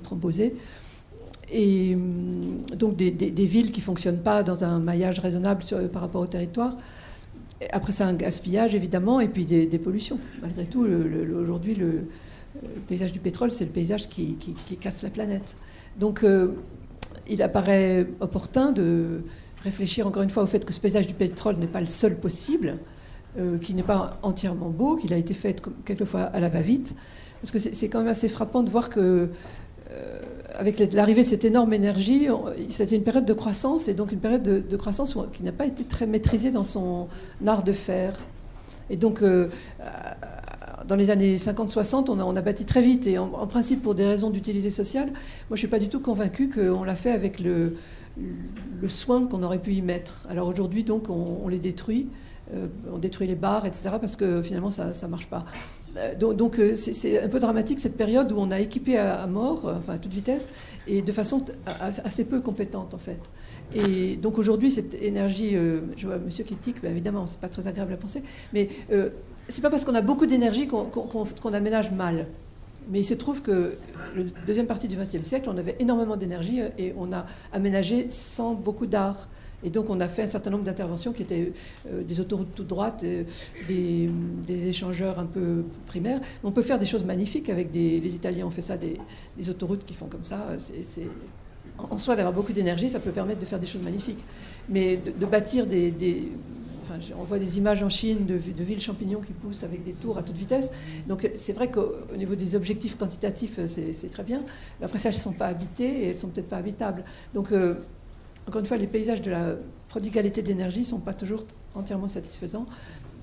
thrombosées. Et donc des villes qui fonctionnent pas dans un maillage raisonnable par rapport au territoire. Après ça, un gaspillage, évidemment, et puis des pollutions. Malgré tout, aujourd'hui, le paysage du pétrole, c'est le paysage qui casse la planète. Donc, il apparaît opportun de réfléchir encore une fois au fait que ce paysage du pétrole n'est pas le seul possible, qu'il n'est pas entièrement beau, qu'il a été fait quelquefois à la va-vite. Parce que c'est quand même assez frappant de voir que, avec l'arrivée de cette énorme énergie, c'était une période de croissance, et donc une période de croissance qui n'a pas été très maîtrisée dans son art de faire. Et donc, dans les années 50-60, on a bâti très vite, et en principe pour des raisons d'utilité sociale. Moi, je ne suis pas du tout convaincue qu'on l'a fait avec le soin qu'on aurait pu y mettre. Alors aujourd'hui, donc, on les détruit, on détruit les bars, etc., parce que finalement, ça ne marche pas. Donc c'est un peu dramatique cette période où on a équipé à mort, enfin à toute vitesse, et de façon assez peu compétente en fait. Et donc aujourd'hui, cette énergie, je vois monsieur qui tique, évidemment, c'est pas très agréable à penser, mais c'est pas parce qu'on a beaucoup d'énergie qu'on aménage mal. Mais il se trouve que la deuxième partie du XXe siècle, on avait énormément d'énergie et on a aménagé sans beaucoup d'art. Et donc on a fait un certain nombre d'interventions qui étaient des autoroutes toutes droites, des échangeurs un peu primaires. Mais on peut faire des choses magnifiques avec les Italiens ont fait ça, des autoroutes qui font comme ça. En soi, d'avoir beaucoup d'énergie, ça peut permettre de faire des choses magnifiques. Mais de bâtir Enfin, on voit des images en Chine de villes champignons qui poussent avec des tours à toute vitesse. Donc c'est vrai qu'au niveau des objectifs quantitatifs, c'est très bien. Mais après ça, elles ne sont pas habitées et elles ne sont peut-être pas habitables. Donc encore une fois, les paysages de la prodigalité d'énergie ne sont pas toujours entièrement satisfaisants.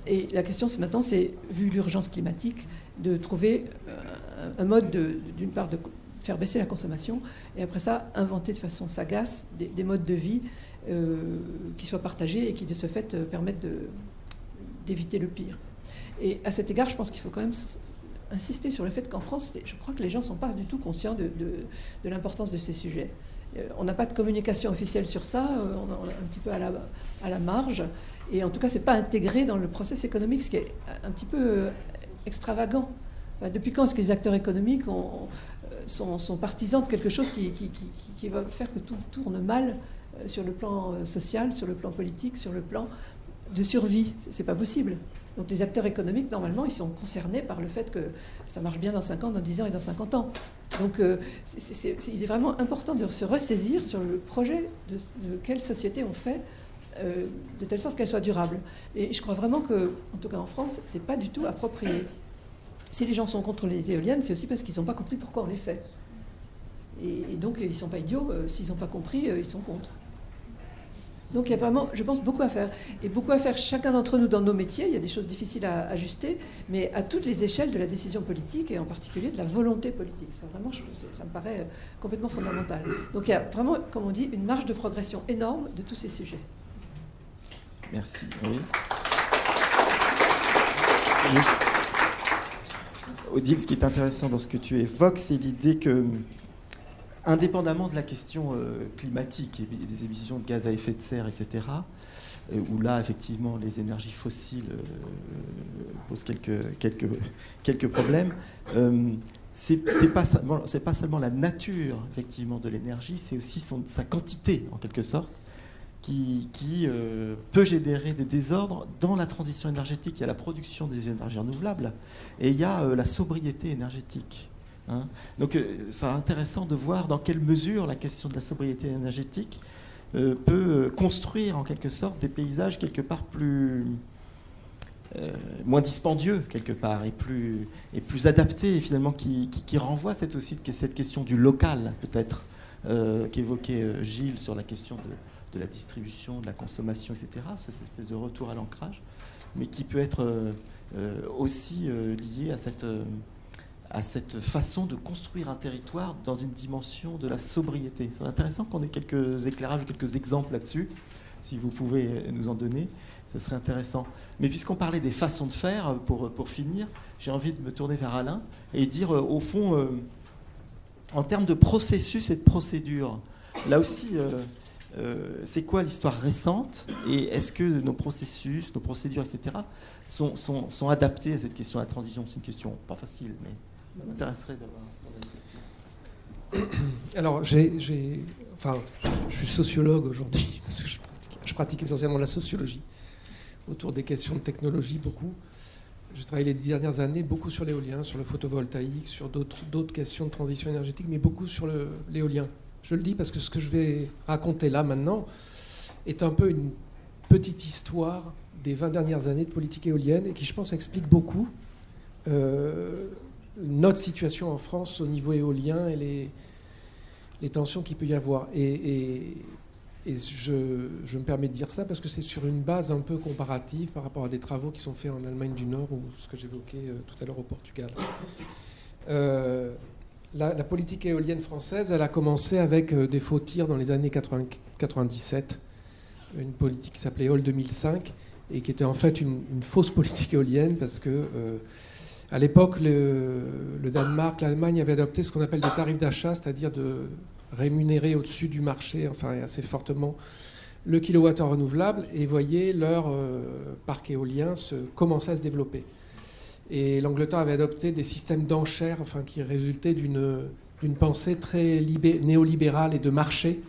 Et la question maintenant, c'est, vu l'urgence climatique, de trouver un mode, d'une part, de faire baisser la consommation, et après ça, inventer de façon sagace des modes de vie qui soient partagés et qui, de ce fait, permettent d'éviter le pire. Et à cet égard, je pense qu'il faut quand même insister sur le fait qu'en France, je crois que les gens ne sont pas du tout conscients de l'importance de ces sujets. On n'a pas de communication officielle sur ça, on est un petit peu à la marge, et en tout cas, ce n'est pas intégré dans le processus économique, ce qui est un petit peu extravagant. Depuis quand est-ce que les acteurs économiques sont partisans de quelque chose qui va faire que tout tourne mal sur le plan social, sur le plan politique, sur le plan de survie? C'est pas possible. Donc les acteurs économiques, normalement, ils sont concernés par le fait que ça marche bien dans 5 ans, dans 10 ans et dans 50 ans. Donc il est vraiment important de se ressaisir sur le projet de quelle société on fait, de telle sorte qu'elle soit durable. Et je crois vraiment que, en tout cas en France, c'est pas du tout approprié. Si les gens sont contre les éoliennes, c'est aussi parce qu'ils n'ont pas compris pourquoi on les fait. Et donc, ils ne sont pas idiots. S'ils n'ont pas compris, ils sont contre. Donc il y a vraiment, je pense, beaucoup à faire. Et beaucoup à faire chacun d'entre nous dans nos métiers. Il y a des choses difficiles à ajuster, mais à toutes les échelles de la décision politique, et en particulier de la volonté politique. Ça, vraiment, ça me paraît complètement fondamental. Donc il y a vraiment, comme on dit, une marge de progression énorme de tous ces sujets. Merci. Oui. Odile, ce qui est intéressant dans ce que tu évoques, c'est l'idée que, indépendamment de la question climatique et des émissions de gaz à effet de serre, etc., où là, effectivement, les énergies fossiles posent quelques problèmes, c'est pas seulement la nature, effectivement, de l'énergie, c'est aussi sa quantité, en quelque sorte, qui peut générer des désordres dans la transition énergétique. Il y a la production des énergies renouvelables et il y a la sobriété énergétique. Donc c'est intéressant de voir dans quelle mesure la question de la sobriété énergétique peut construire en quelque sorte des paysages quelque part moins dispendieux quelque part et plus adaptés, et finalement qui renvoie cette question du local peut-être qu'évoquait Gilles sur la question de la distribution, de la consommation, etc. Cette espèce de retour à l'ancrage, mais qui peut être aussi lié à cette façon de construire un territoire dans une dimension de la sobriété. C'est intéressant qu'on ait quelques éclairages, quelques exemples là-dessus. Si vous pouvez nous en donner, ce serait intéressant. Mais puisqu'on parlait des façons de faire, pour finir, j'ai envie de me tourner vers Alain et dire, au fond, en termes de processus et de procédures, là aussi, c'est quoi l'histoire récente, et est-ce que nos processus, nos procédures, etc., sont adaptés à cette question de la transition? C'est une question pas facile, mais ça m'intéresserait d'avoir ton avis. Alors, je suis sociologue aujourd'hui, parce que je pratique essentiellement la sociologie, autour des questions de technologie, beaucoup. J'ai travaillé les dernières années beaucoup sur l'éolien, sur le photovoltaïque, sur d'autres questions de transition énergétique, mais beaucoup sur l'éolien. Je le dis parce que ce que je vais raconter là, maintenant, est un peu une petite histoire des 20 dernières années de politique éolienne et qui, je pense, explique beaucoup notre situation en France au niveau éolien et les tensions qu'il peut y avoir. Et je me permets de dire ça parce que c'est sur une base un peu comparative par rapport à des travaux qui sont faits en Allemagne du Nord ou ce que j'évoquais tout à l'heure au Portugal. La politique éolienne française, elle a commencé avec des faux tirs dans les années 97, une politique qui s'appelait EOL 2005 et qui était en fait une fausse politique éolienne parce que à l'époque, le Danemark, l'Allemagne avaient adopté ce qu'on appelle des tarifs d'achat, c'est-à-dire de rémunérer au-dessus du marché, enfin assez fortement, le kilowattheure renouvelable, et voyez leur parc éolien commencer à se développer. Et l'Angleterre avait adopté des systèmes d'enchères, enfin, qui résultaient d'une pensée très néolibérale et de marché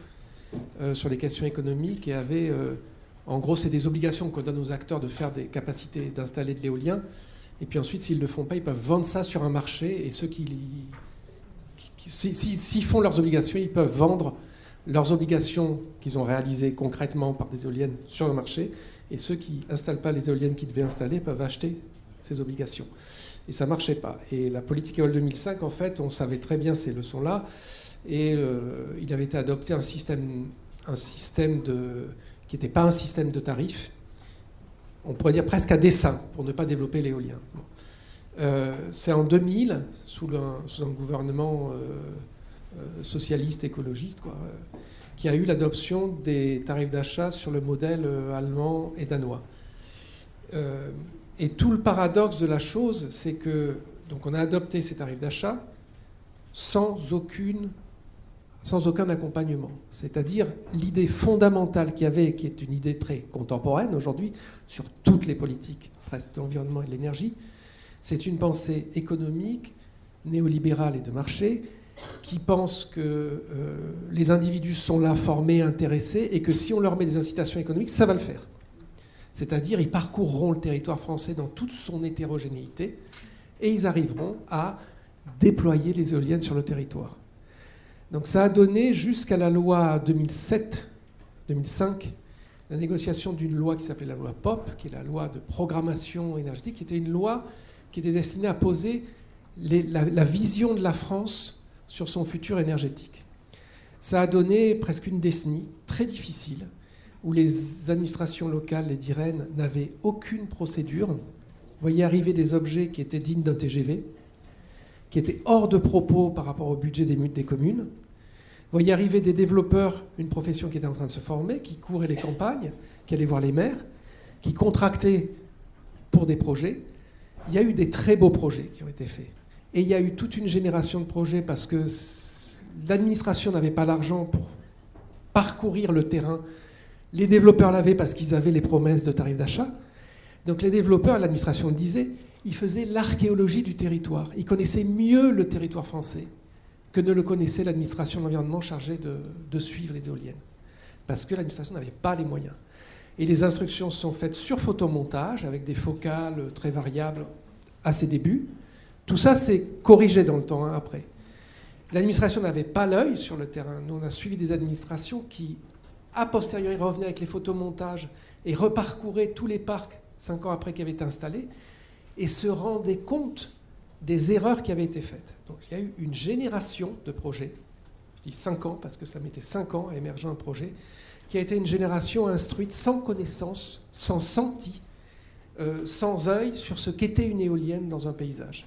sur les questions économiques, et avait, en gros, c'est des obligations qu'on donne aux acteurs de faire des capacités d'installer de l'éolien. Et puis ensuite, s'ils ne le font pas, ils peuvent vendre ça sur un marché. Et ceux s'ils font leurs obligations, ils peuvent vendre leurs obligations qu'ils ont réalisées concrètement par des éoliennes sur le marché. Et ceux qui n'installent pas les éoliennes qu'ils devaient installer peuvent acheter ces obligations. Et ça ne marchait pas. Et la politique EOL 2005, en fait, on savait très bien ces leçons-là. Et il avait été adopté un système qui n'était pas un système de tarifs, on pourrait dire presque à dessein, pour ne pas développer l'éolien. C'est en 2000, sous un gouvernement socialiste, écologiste, qui a eu l'adoption des tarifs d'achat sur le modèle allemand et danois. Et tout le paradoxe de la chose, c'est que donc on a adopté ces tarifs d'achat sans aucun accompagnement. C'est-à-dire l'idée fondamentale qu'il y avait, qui est une idée très contemporaine aujourd'hui, sur toutes les politiques, presque de l'environnement et de l'énergie, c'est une pensée économique, néolibérale et de marché, qui pense que les individus sont là, formés, intéressés, et que si on leur met des incitations économiques, ça va le faire. C'est-à-dire, ils parcourront le territoire français dans toute son hétérogénéité, et ils arriveront à déployer les éoliennes sur le territoire. Donc ça a donné jusqu'à la loi 2007-2005 la négociation d'une loi qui s'appelait la loi POP, qui est la loi de programmation énergétique, qui était une loi qui était destiné à poser la vision de la France sur son futur énergétique. Ça a donné presque une décennie très difficile, où les administrations locales, les DIREN, n'avaient aucune procédure. Vous voyez arriver des objets qui étaient dignes d'un TGV, qui étaient hors de propos par rapport au budget des communes. Vous voyez arriver des développeurs, une profession qui était en train de se former, qui couraient les campagnes, qui allaient voir les maires, qui contractaient pour des projets. Il y a eu des très beaux projets qui ont été faits. Et il y a eu toute une génération de projets parce que l'administration n'avait pas l'argent pour parcourir le terrain. Les développeurs l'avaient parce qu'ils avaient les promesses de tarifs d'achat. Donc les développeurs, l'administration le disait, ils faisaient l'archéologie du territoire. Ils connaissaient mieux le territoire français que ne le connaissait l'administration de l'environnement chargée de suivre les éoliennes. Parce que l'administration n'avait pas les moyens. Et les instructions sont faites sur photomontage, avec des focales très variables à ses débuts. Tout ça s'est corrigé dans le temps après. L'administration n'avait pas l'œil sur le terrain. Nous, on a suivi des administrations qui, a posteriori, revenaient avec les photomontages et reparcouraient tous les parcs 5 ans après qu'ils avaient été installés et se rendaient compte des erreurs qui avaient été faites. Donc il y a eu une génération de projets, je dis 5 ans parce que ça mettait 5 ans à émerger un projet, qui a été une génération instruite sans connaissance, sans senti, sans œil sur ce qu'était une éolienne dans un paysage.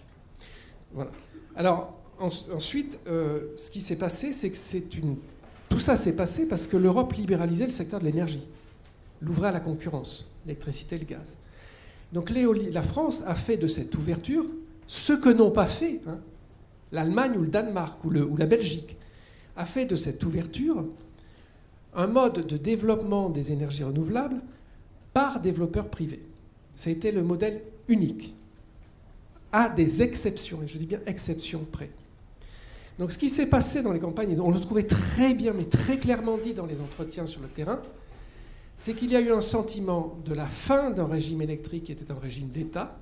Voilà. Alors ensuite, ce qui s'est passé, c'est que tout ça s'est passé parce que l'Europe libéralisait le secteur de l'énergie, l'ouvrait à la concurrence, l'électricité et le gaz. Donc la France a fait de cette ouverture ce que n'ont pas fait l'Allemagne ou le Danemark ou la Belgique, a fait de cette ouverture un mode de développement des énergies renouvelables par développeurs privés. Ça a été le modèle unique, à des exceptions, et je dis bien exceptions près. Donc ce qui s'est passé dans les campagnes, et on le trouvait très bien, mais très clairement dit dans les entretiens sur le terrain, c'est qu'il y a eu un sentiment de la fin d'un régime électrique qui était un régime d'État.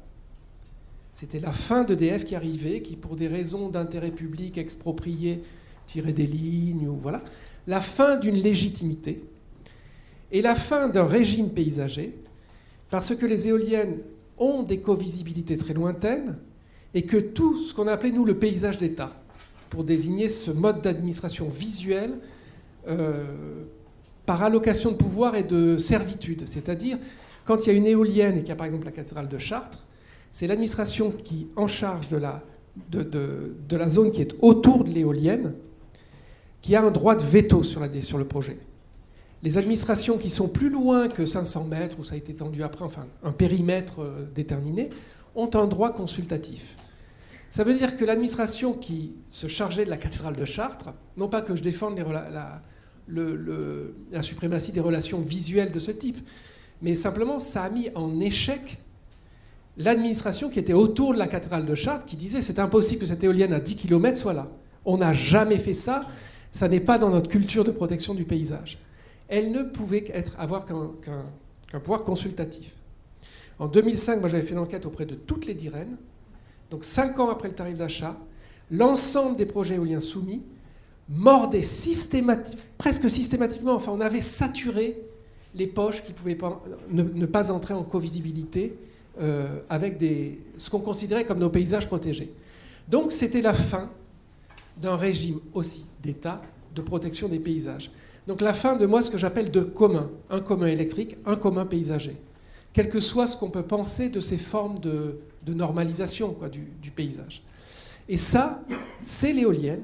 C'était la fin d'EDF qui arrivait, qui pour des raisons d'intérêt public exproprié tirait des lignes, ou voilà. La fin d'une légitimité et la fin d'un régime paysager, parce que les éoliennes ont des covisibilités très lointaines et que tout ce qu'on a appelé, nous, le paysage d'État, pour désigner ce mode d'administration visuelle par allocation de pouvoir et de servitude. C'est-à-dire, quand il y a une éolienne et qu'il y a par exemple la cathédrale de Chartres, c'est l'administration qui, en charge de la zone qui est autour de l'éolienne, qui a un droit de veto sur le projet. Les administrations qui sont plus loin que 500 mètres, où ça a été étendu après, enfin un périmètre déterminé, ont un droit consultatif. Ça veut dire que l'administration qui se chargeait de la cathédrale de Chartres, non pas que je défende la suprématie des relations visuelles de ce type, mais simplement ça a mis en échec l'administration qui était autour de la cathédrale de Chartres, qui disait c'est impossible que cette éolienne à 10 km soit là. On n'a jamais fait ça, ça n'est pas dans notre culture de protection du paysage. Elle ne pouvait avoir qu'un pouvoir consultatif. En 2005, moi j'avais fait une enquête auprès de toutes les DIREN. Donc 5 ans après le tarif d'achat, l'ensemble des projets éoliens soumis mordaient presque systématiquement, enfin on avait saturé les poches qui pouvaient ne pas entrer en covisibilité avec ce qu'on considérait comme nos paysages protégés. Donc c'était la fin d'un régime aussi d'État de protection des paysages. Donc la fin de ce que j'appelle de commun, un commun électrique, un commun paysager. Quel que soit ce qu'on peut penser de ces formes de normalisation du paysage. Et ça, c'est l'éolienne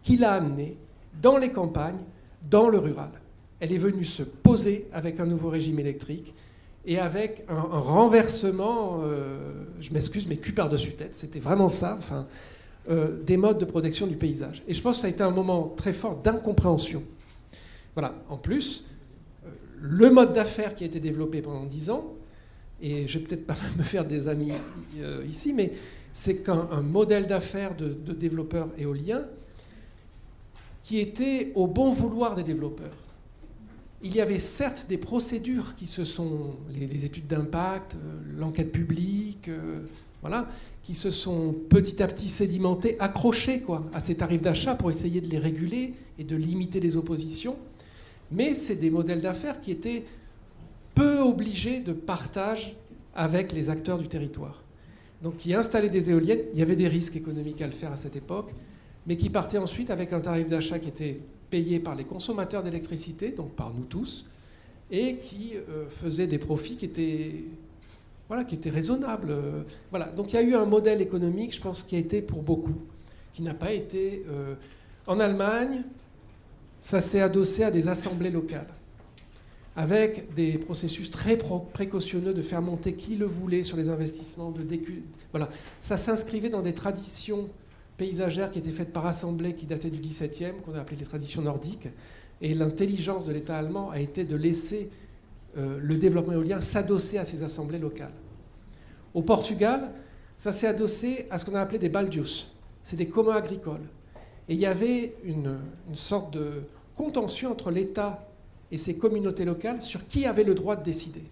qui l'a amené dans les campagnes, dans le rural. Elle est venue se poser avec un nouveau régime électrique et avec un renversement, je m'excuse, mais cul par-dessus tête, c'était vraiment ça, des modes de protection du paysage. Et je pense que ça a été un moment très fort d'incompréhension. Voilà. En plus, le mode d'affaires qui a été développé pendant 10 ans, et je vais peut-être pas me faire des amis ici, mais c'est qu'un modèle d'affaires de développeurs éoliens qui était au bon vouloir des développeurs. Il y avait certes des procédures qui les études d'impact, l'enquête publique, voilà, qui se sont petit à petit sédimentées, accrochées à ces tarifs d'achat pour essayer de les réguler et de limiter les oppositions. Mais c'est des modèles d'affaires qui étaient peu obligés de partage avec les acteurs du territoire. donc qui installaient des éoliennes. Il y avait des risques économiques à le faire à cette époque, mais qui partaient ensuite avec un tarif d'achat qui était payé par les consommateurs d'électricité, donc par nous tous, et qui faisaient des profits qui étaient raisonnables. Voilà. Donc il y a eu un modèle économique, je pense, qui a été pour beaucoup, qui n'a pas été... En Allemagne, ça s'est adossé à des assemblées locales, avec des processus très précautionneux de faire monter qui le voulait sur les investissements. Voilà. Ça s'inscrivait dans des traditions paysagères qui étaient faites par assemblées qui dataient du XVIIe, qu'on a appelées les traditions nordiques. Et l'intelligence de l'État allemand a été de laisser le développement éolien s'adosser à ces assemblées locales. Au Portugal, ça s'est adossé à ce qu'on a appelé des baldios. C'est des communs agricoles. Et il y avait une sorte de contentieux entre l'État et ses communautés locales sur qui avait le droit de décider.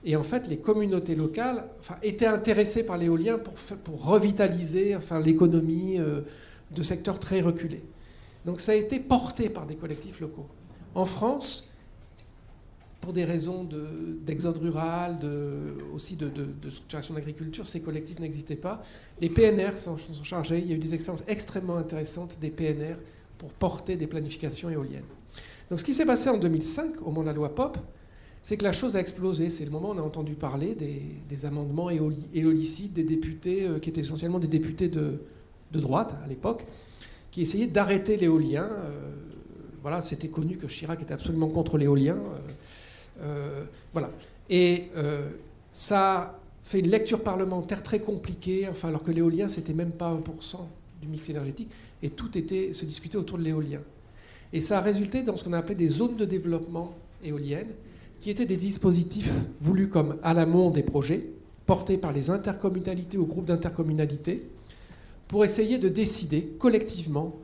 Et en fait, les communautés locales étaient intéressées par l'éolien pour revitaliser l'économie de secteurs très reculés. Donc ça a été porté par des collectifs locaux. En France, pour des raisons d'exode rural, aussi de structuration de l'agriculture, ces collectifs n'existaient pas. Les PNR s'en sont chargés. Il y a eu des expériences extrêmement intéressantes des PNR pour porter des planifications éoliennes. Donc ce qui s'est passé en 2005, au moment de la loi POP, c'est que la chose a explosé. C'est le moment où on a entendu parler des amendements éolicides des députés, qui étaient essentiellement des députés de droite à l'époque, qui essayaient d'arrêter l'éolien. Voilà, c'était connu que Chirac était absolument contre l'éolien. Voilà. Et ça a fait une lecture parlementaire très compliquée, alors que l'éolien, c'était même pas 1% du mix énergétique, et tout se discutait autour de l'éolien. Et ça a résulté dans ce qu'on a appelé des zones de développement éoliennes, qui étaient des dispositifs voulus comme à l'amont des projets, portés par les intercommunalités ou groupes d'intercommunalités, pour essayer de décider collectivement,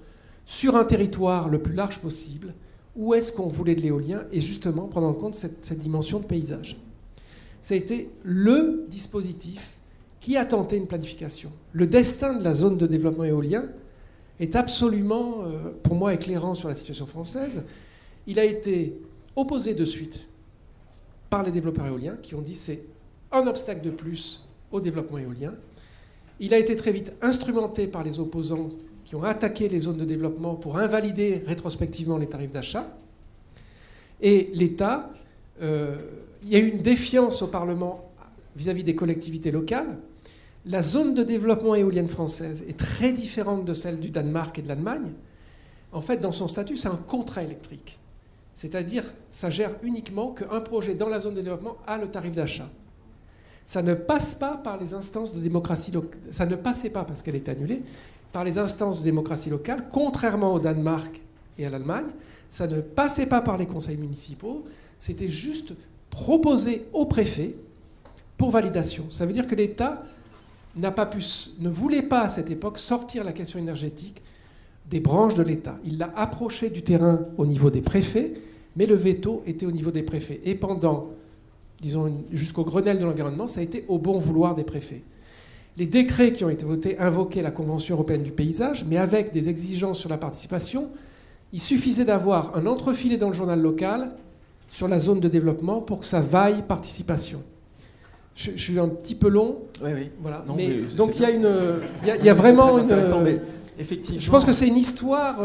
sur un territoire le plus large possible, où est-ce qu'on voulait de l'éolien, et justement prendre en compte cette dimension de paysage. Ça a été le dispositif qui a tenté une planification. Le destin de la zone de développement éolien est absolument, pour moi, éclairant sur la situation française. Il a été opposé de suite par les développeurs éoliens qui ont dit c'est un obstacle de plus au développement éolien. Il a été très vite instrumenté par les opposants qui ont attaqué les zones de développement pour invalider rétrospectivement les tarifs d'achat. Et l'État, il y a eu une défiance au Parlement vis-à-vis des collectivités locales. La zone de développement éolienne française est très différente de celle du Danemark et de l'Allemagne. En fait, dans son statut, c'est un contrat électrique. C'est-à-dire, ça gère uniquement qu'un projet dans la zone de développement a le tarif d'achat. Ça ne passe pas par les instances de démocratie locale. Ça ne passait pas, parce qu'elle est annulée, par les instances de démocratie locale, contrairement au Danemark et à l'Allemagne. Ça ne passait pas par les conseils municipaux. C'était juste proposé au préfet pour validation. Ça veut dire que l'État ne voulait pas, à cette époque, sortir la question énergétique des branches de l'État. Il l'a approché du terrain au niveau des préfets, mais le veto était au niveau des préfets. Et pendant, disons, jusqu'au Grenelle de l'environnement, ça a été au bon vouloir des préfets. Les décrets qui ont été votés invoquaient la Convention européenne du paysage, mais avec des exigences sur la participation. Il suffisait d'avoir un entrefilet dans le journal local sur la zone de développement pour que ça vaille participation. Je suis un petit peu long. Oui, oui. Voilà. Non, mais donc il y a vraiment une... Effectivement. Je pense que c'est une histoire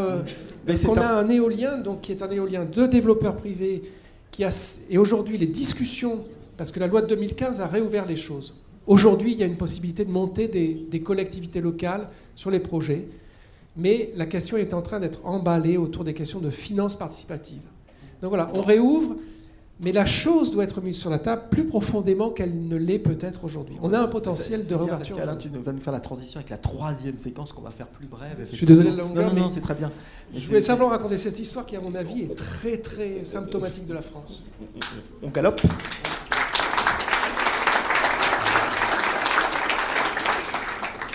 qu'on a un éolien, donc, qui est un éolien de développeurs privés, et aujourd'hui les discussions, parce que la loi de 2015 a réouvert les choses. Aujourd'hui, il y a une possibilité de monter des collectivités locales sur les projets, mais la question est en train d'être emballée autour des questions de finances participatives. Donc voilà, on réouvre, mais la chose doit être mise sur la table plus profondément qu'elle ne l'est peut-être aujourd'hui. On a un potentiel de réouverture. Alain, tu vas nous faire la transition avec la troisième séquence qu'on va faire plus brève. Je suis désolé de la longueur, non, c'est très bien. Mais je voulais simplement raconter cette histoire qui, à mon avis, est très, très symptomatique de la France. On galope.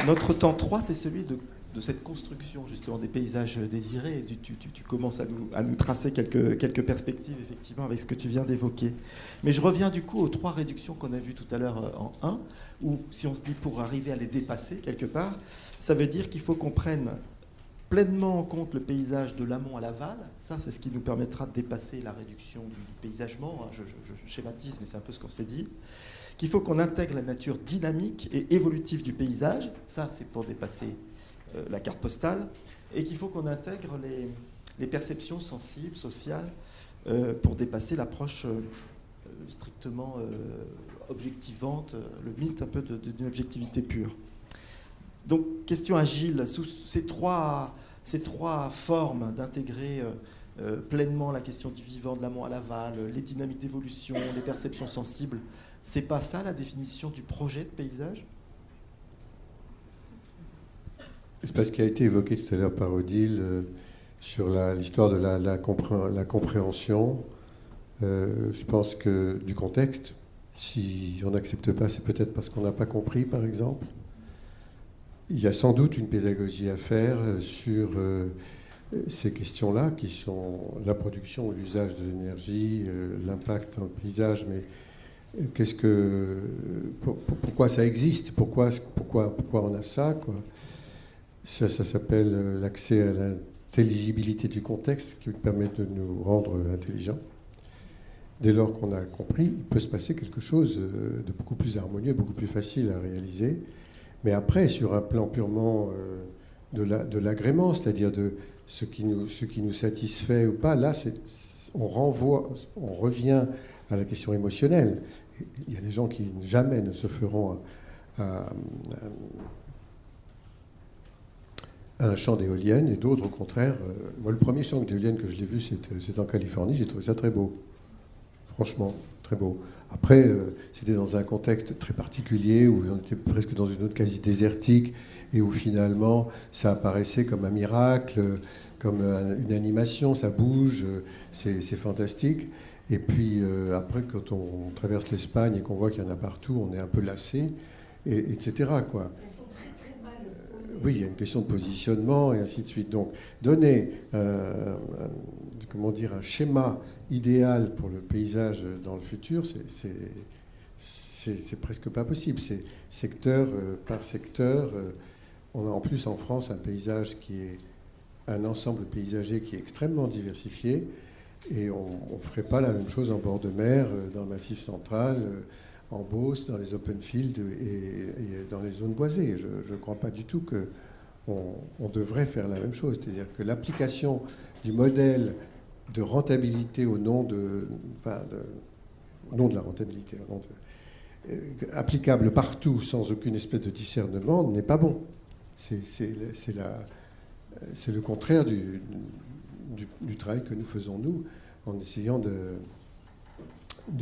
Notre temps 3, c'est celui de cette construction justement des paysages désirés. Et tu commences à nous tracer quelques perspectives effectivement avec ce que tu viens d'évoquer. Mais je reviens du coup aux 3 réductions qu'on a vues tout à l'heure en 1, où si on se dit pour arriver à les dépasser quelque part, ça veut dire qu'il faut qu'on prenne pleinement en compte le paysage de l'amont à l'aval. Ça, c'est ce qui nous permettra de dépasser la réduction du paysagement. Je schématise, mais c'est un peu ce qu'on s'est dit. qu'il faut qu'on intègre la nature dynamique et évolutive du paysage, ça c'est pour dépasser la carte postale, et qu'il faut qu'on intègre les perceptions sensibles, sociales, pour dépasser l'approche strictement objectivante, le mythe un peu d'une objectivité pure. Donc, question à Gilles, sous ces trois formes d'intégrer pleinement la question du vivant, de l'amont à l'aval, les dynamiques d'évolution, les perceptions sensibles, c'est pas ça la définition du projet de paysage ? C'est parce qu'il a été évoqué tout à l'heure par Odile sur l'histoire de la compréhension. Je pense que du contexte, si on n'accepte pas, c'est peut-être parce qu'on n'a pas compris, par exemple. Il y a sans doute une pédagogie à faire sur ces questions-là, qui sont la production ou l'usage de l'énergie, l'impact dans le paysage, mais pourquoi ça existe, pourquoi on a ça, quoi. Ça s'appelle l'accès à l'intelligibilité du contexte, qui permet de nous rendre intelligents. Dès lors qu'on a compris, il peut se passer quelque chose de beaucoup plus harmonieux, beaucoup plus facile à réaliser. Mais après, sur un plan purement de l'agrément, c'est-à-dire de ce qui nous satisfait ou pas, là, on revient à la question émotionnelle. Il y a des gens qui jamais ne se feront à un champ d'éoliennes, et d'autres, au contraire. Moi, le premier champ d'éoliennes que je l'ai vu, c'est en Californie. J'ai trouvé ça très beau. Franchement, très beau. Après, c'était dans un contexte très particulier, où on était presque dans une autre quasi désertique, et où finalement, ça apparaissait comme un miracle, comme une animation, ça bouge, c'est fantastique. Et puis, après, quand on traverse l'Espagne et qu'on voit qu'il y en a partout, on est un peu lassé, etc., quoi. Oui, il y a une question de positionnement et ainsi de suite. Donc, donner un schéma idéal pour le paysage dans le futur, c'est presque pas possible. C'est secteur par secteur. On a en plus en France un paysage qui est un ensemble paysager qui est extrêmement diversifié, et on ne ferait pas la même chose en bord de mer, dans le Massif central, en Beauce, dans les open fields et dans les zones boisées. Je ne crois pas du tout qu'on devrait faire la même chose. C'est-à-dire que l'application du modèle de rentabilité au nom de la rentabilité, applicable partout sans aucune espèce de discernement, n'est pas bon. C'est le contraire du travail que nous faisons, nous, en essayant de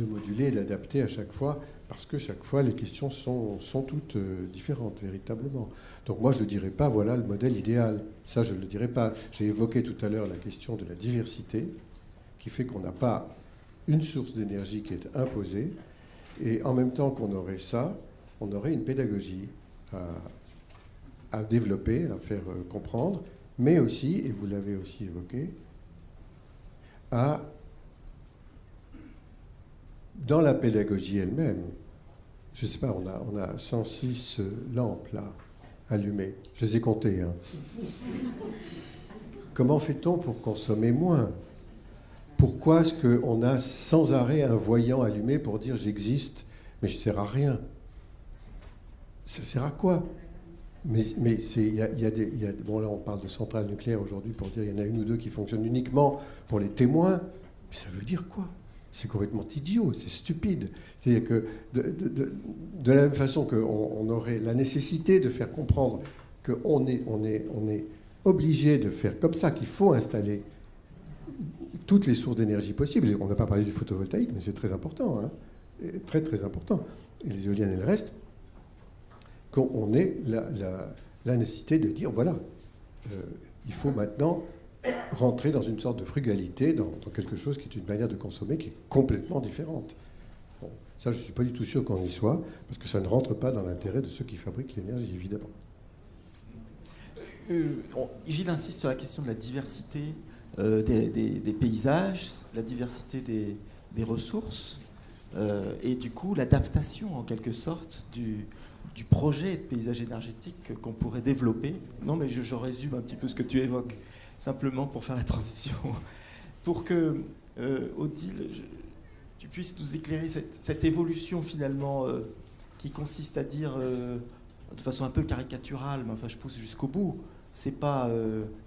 moduler et d'adapter à chaque fois, parce que chaque fois, les questions sont toutes différentes, véritablement. Donc moi, je ne dirais pas, voilà le modèle idéal. Ça, je ne le dirais pas. J'ai évoqué tout à l'heure la question de la diversité, qui fait qu'on n'a pas une source d'énergie qui est imposée, et en même temps qu'on aurait ça, on aurait une pédagogie à développer, à faire comprendre, mais aussi, et vous l'avez aussi évoqué, dans la pédagogie elle-même, je ne sais pas, on a 106 lampes là, allumées. Je les ai comptées. Hein. Comment fait-on pour consommer moins ? Pourquoi est-ce qu'on a sans arrêt un voyant allumé pour dire j'existe, mais je ne sers à rien ? Ça sert à quoi ? Mais bon, là on parle de centrales nucléaires aujourd'hui pour dire qu'il y en a une ou deux qui fonctionnent uniquement pour les témoins. Mais ça veut dire quoi ? C'est complètement idiot, c'est stupide. C'est-à-dire que de la même façon qu'on aurait la nécessité de faire comprendre qu'on est obligé de faire comme ça, qu'il faut installer toutes les sources d'énergie possibles. Et on n'a pas parlé du photovoltaïque, mais c'est très important, hein, très très important. Et les éoliennes et le reste, qu'on ait la nécessité de dire, voilà, il faut maintenant rentrer dans une sorte de frugalité, dans quelque chose qui est une manière de consommer qui est complètement différente. Bon, ça, je ne suis pas du tout sûr qu'on y soit, parce que ça ne rentre pas dans l'intérêt de ceux qui fabriquent l'énergie, évidemment. Gilles insiste sur la question de la diversité des paysages, la diversité des ressources, et du coup l'adaptation, en quelque sorte, du projet de paysage énergétique qu'on pourrait développer. Non, mais je résume un petit peu ce que tu évoques, simplement pour faire la transition. Pour que, Odile, tu puisses nous éclairer cette évolution finalement qui consiste à dire de façon un peu caricaturale, mais enfin je pousse jusqu'au bout, c'est pas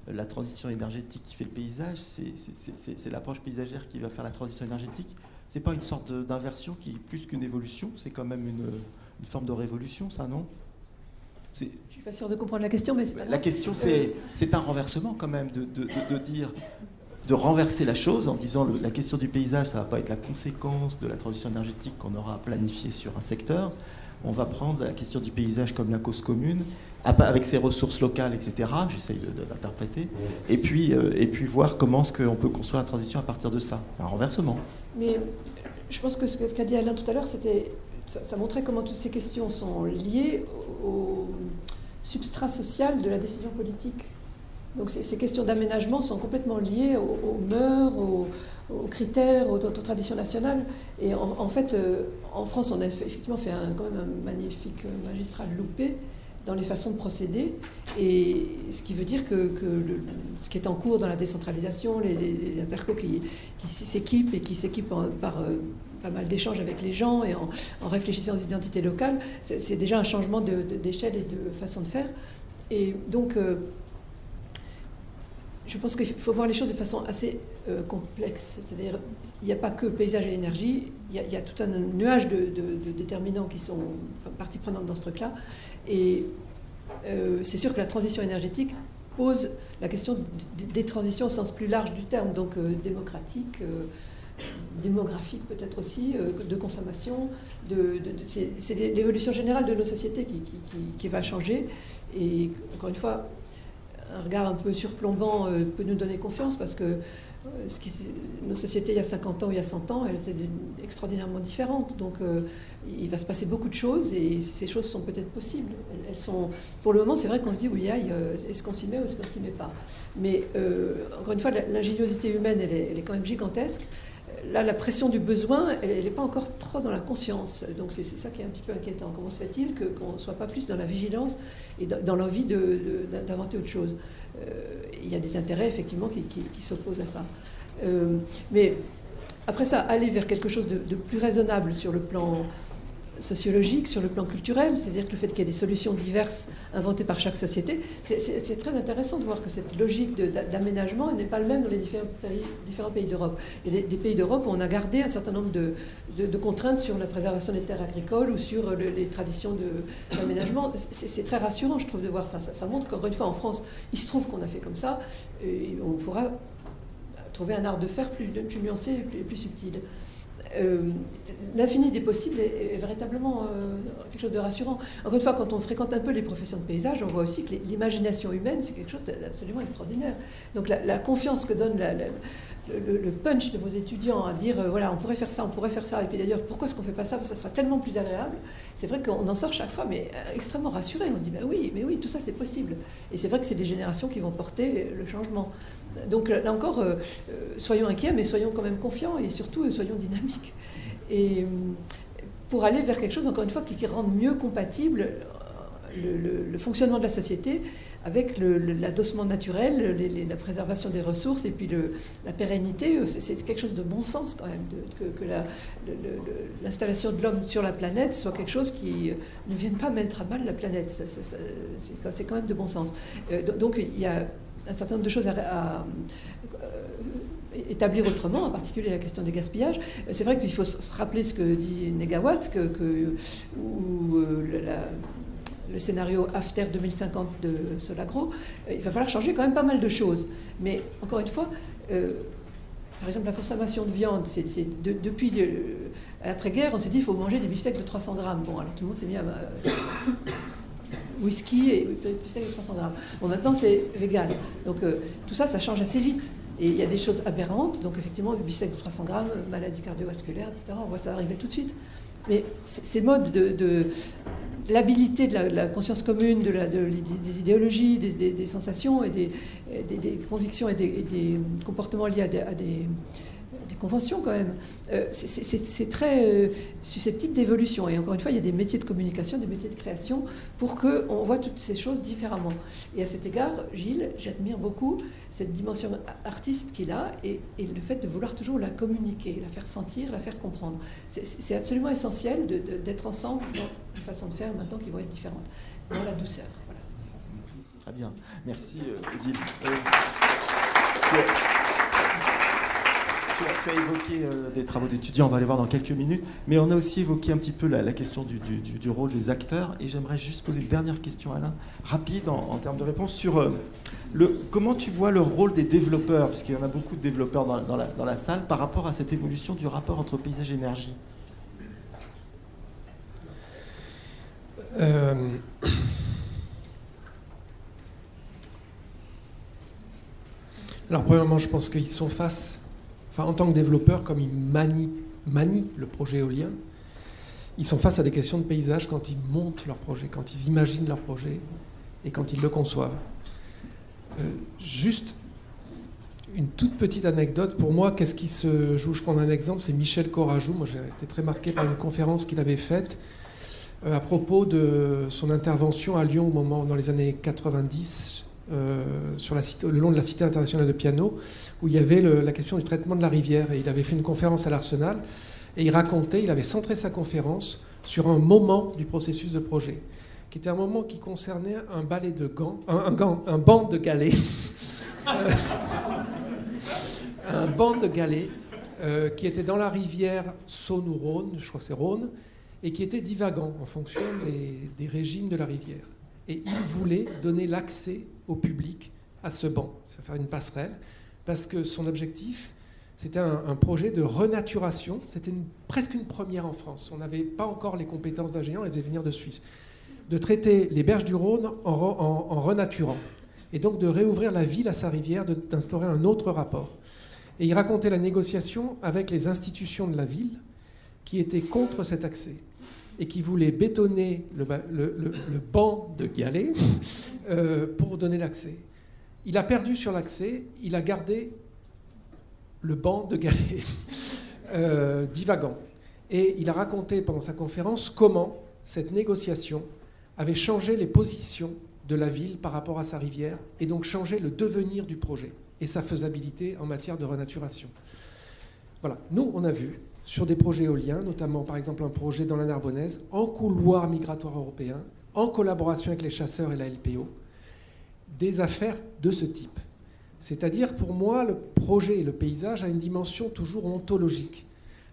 la transition énergétique qui fait le paysage, c'est l'approche paysagère qui va faire la transition énergétique. C'est pas une sorte d'inversion qui est plus qu'une évolution, c'est quand même une forme de révolution, ça, non? Je suis pas sûre de comprendre la question, mais c'est pas grave. La question, c'est un renversement quand même de renverser la chose en disant la question du paysage, ça va pas être la conséquence de la transition énergétique qu'on aura planifiée sur un secteur. On va prendre la question du paysage comme la cause commune, avec ses ressources locales, etc. J'essaye de l'interpréter. Et puis voir comment est-ce qu'on peut construire la transition à partir de ça. C'est un renversement. Mais je pense que ce qu'a dit Alain tout à l'heure, ça montrait comment toutes ces questions sont liées au substrat social de la décision politique. Donc ces questions d'aménagement sont complètement liées aux mœurs, aux critères, aux traditions nationales. Et en fait, en France, on a effectivement fait quand même un magnifique magistral loupé dans les façons de procéder. Et ce qui veut dire que ce qui est en cours dans la décentralisation, les intercos qui s'équipent et qui s'équipent par pas mal d'échanges avec les gens et en réfléchissant aux identités locales, c'est déjà un changement d'échelle et de façon de faire. Et donc, je pense qu'il faut voir les choses de façon assez complexe. C'est-à-dire, il n'y a pas que paysage et énergie, il y a tout un nuage de déterminants qui sont partie prenante dans ce truc-là. Et c'est sûr que la transition énergétique pose la question des transitions au sens plus large du terme, donc démocratique, démographique peut-être aussi, de consommation. C'est l'évolution générale de nos sociétés qui va changer. Et encore une fois, un regard un peu surplombant peut nous donner confiance parce que nos sociétés il y a 50 ans ou il y a 100 ans, elles étaient extraordinairement différentes. Donc il va se passer beaucoup de choses et ces choses sont peut-être possibles. Elles sont, pour le moment, c'est vrai qu'on se dit oui, est-ce qu'on s'y met ou est-ce qu'on s'y met pas. Mais encore une fois, l'ingéniosité humaine, elle est quand même gigantesque. Là, la pression du besoin, elle n'est pas encore trop dans la conscience. Donc c'est ça qui est un petit peu inquiétant. Comment se fait-il qu'on ne soit pas plus dans la vigilance et dans l'envie d'inventer autre chose? Il y a des intérêts, effectivement, qui s'opposent à ça. Mais après ça, aller vers quelque chose de plus raisonnable sur le plan sociologique, sur le plan culturel, c'est-à-dire que le fait qu'il y ait des solutions diverses inventées par chaque société, c'est très intéressant de voir que cette logique d'aménagement n'est pas le même dans les différents pays d'Europe. Il y a des pays d'Europe où on a gardé un certain nombre de contraintes sur la préservation des terres agricoles ou sur les traditions d'aménagement. C'est très rassurant, je trouve, de voir ça. Ça montre qu'encore une fois, en France, il se trouve qu'on a fait comme ça, et on pourra trouver un art de faire plus nuancé et plus subtil. L'infini des possibles est véritablement quelque chose de rassurant. Encore une fois, quand on fréquente un peu les professions de paysage, on voit aussi que l'imagination humaine, c'est quelque chose d'absolument extraordinaire. Donc la confiance que donne le punch de vos étudiants à dire voilà, on pourrait faire ça, et puis d'ailleurs, pourquoi est-ce qu'on ne fait pas ça? Parce que ça sera tellement plus agréable. C'est vrai qu'on en sort chaque fois, mais extrêmement rassuré. On se dit, mais oui, tout ça c'est possible. Et c'est vrai que c'est des générations qui vont porter le changement. Donc là encore, soyons inquiets, mais soyons quand même confiants et surtout soyons dynamiques. Et pour aller vers quelque chose, encore une fois, qui rende mieux compatible le fonctionnement de la société avec l'adossement naturel, la préservation des ressources et puis la pérennité. C'est quelque chose de bon sens quand même, que l'installation de l'homme sur la planète soit quelque chose qui ne vienne pas mettre à mal la planète. C'est quand même de bon sens. Donc il y a un certain nombre de choses à établir autrement, en particulier la question des gaspillages. C'est vrai qu'il faut se rappeler ce que dit Negawatt, le scénario After 2050 de Solagro, il va falloir changer quand même pas mal de choses. Mais encore une fois, par exemple, la consommation de viande, depuis l'après-guerre, on s'est dit qu'il faut manger des beefsteaks de 300 grammes. Bon, alors tout le monde s'est mis à whisky et beefsteak de 300 grammes. Bon, maintenant, c'est vegan. Donc, tout ça, ça change assez vite. Et il y a des choses aberrantes. Donc, effectivement, le beefsteak de 300 grammes, maladie cardiovasculaire, etc., on voit ça arriver tout de suite. Mais ces modes de l'habilité de la conscience commune, des idéologies, des sensations et des convictions et des comportements liés à des conventions quand même. C'est très susceptible d'évolution. Et encore une fois, il y a des métiers de communication, des métiers de création pour qu'on voit toutes ces choses différemment. Et à cet égard, Gilles, j'admire beaucoup cette dimension artiste qu'il a et le fait de vouloir toujours la communiquer, la faire sentir, la faire comprendre. C'est absolument essentiel d'être ensemble dans des façons de faire maintenant qui vont être différentes, dans la douceur. Voilà. Très bien. Merci, Odile. Tu as évoqué des travaux d'étudiants, on va les voir dans quelques minutes, mais on a aussi évoqué un petit peu la question du rôle des acteurs, et j'aimerais juste poser une dernière question, Alain, rapide en termes de réponse, sur comment tu vois le rôle des développeurs, puisqu'il y en a beaucoup de développeurs dans la salle, par rapport à cette évolution du rapport entre paysage et énergie. Alors, premièrement, je pense qu'ils sont face, en tant que développeurs, comme ils manient le projet éolien, ils sont face à des questions de paysage quand ils montent leur projet, quand ils imaginent leur projet et quand ils le conçoivent. Juste une toute petite anecdote. Pour moi, qu'est-ce qui se joue? Je prends un exemple, c'est Michel Corajou. Moi, j'ai été très marqué par une conférence qu'il avait faite à propos de son intervention à Lyon dans les années 90, le long de la Cité internationale de piano, où il y avait la question du traitement de la rivière. Et il avait fait une conférence à l'Arsenal, et il avait centré sa conférence sur un moment du processus de projet, qui était un moment qui concernait un balai de gants, un banc de galets, un banc de galets qui était dans la rivière Saône ou Rhône, je crois que c'est Rhône, et qui était divagant en fonction des régimes de la rivière. Et il voulait donner l'accès au public à ce banc, ça faire une passerelle, parce que son objectif, c'était un projet de renaturation. C'était presque une première en France. On n'avait pas encore les compétences d'ingénieur, on les devait venir de Suisse. De traiter les berges du Rhône en renaturant. Et donc de réouvrir la ville à sa rivière, d'instaurer un autre rapport. Et il racontait la négociation avec les institutions de la ville qui étaient contre cet accès et qui voulaient bétonner le banc de galets pour donner l'accès. Il a perdu sur l'accès, il a gardé le banc de galets divagant. Et il a raconté pendant sa conférence comment cette négociation avait changé les positions de la ville par rapport à sa rivière et donc changé le devenir du projet et sa faisabilité en matière de renaturation. Voilà, nous on a vu sur des projets éoliens, notamment par exemple un projet dans la Narbonnaise, en couloir migratoire européen, en collaboration avec les chasseurs et la LPO, des affaires de ce type. C'est-à-dire, pour moi, le projet et le paysage a une dimension toujours ontologique.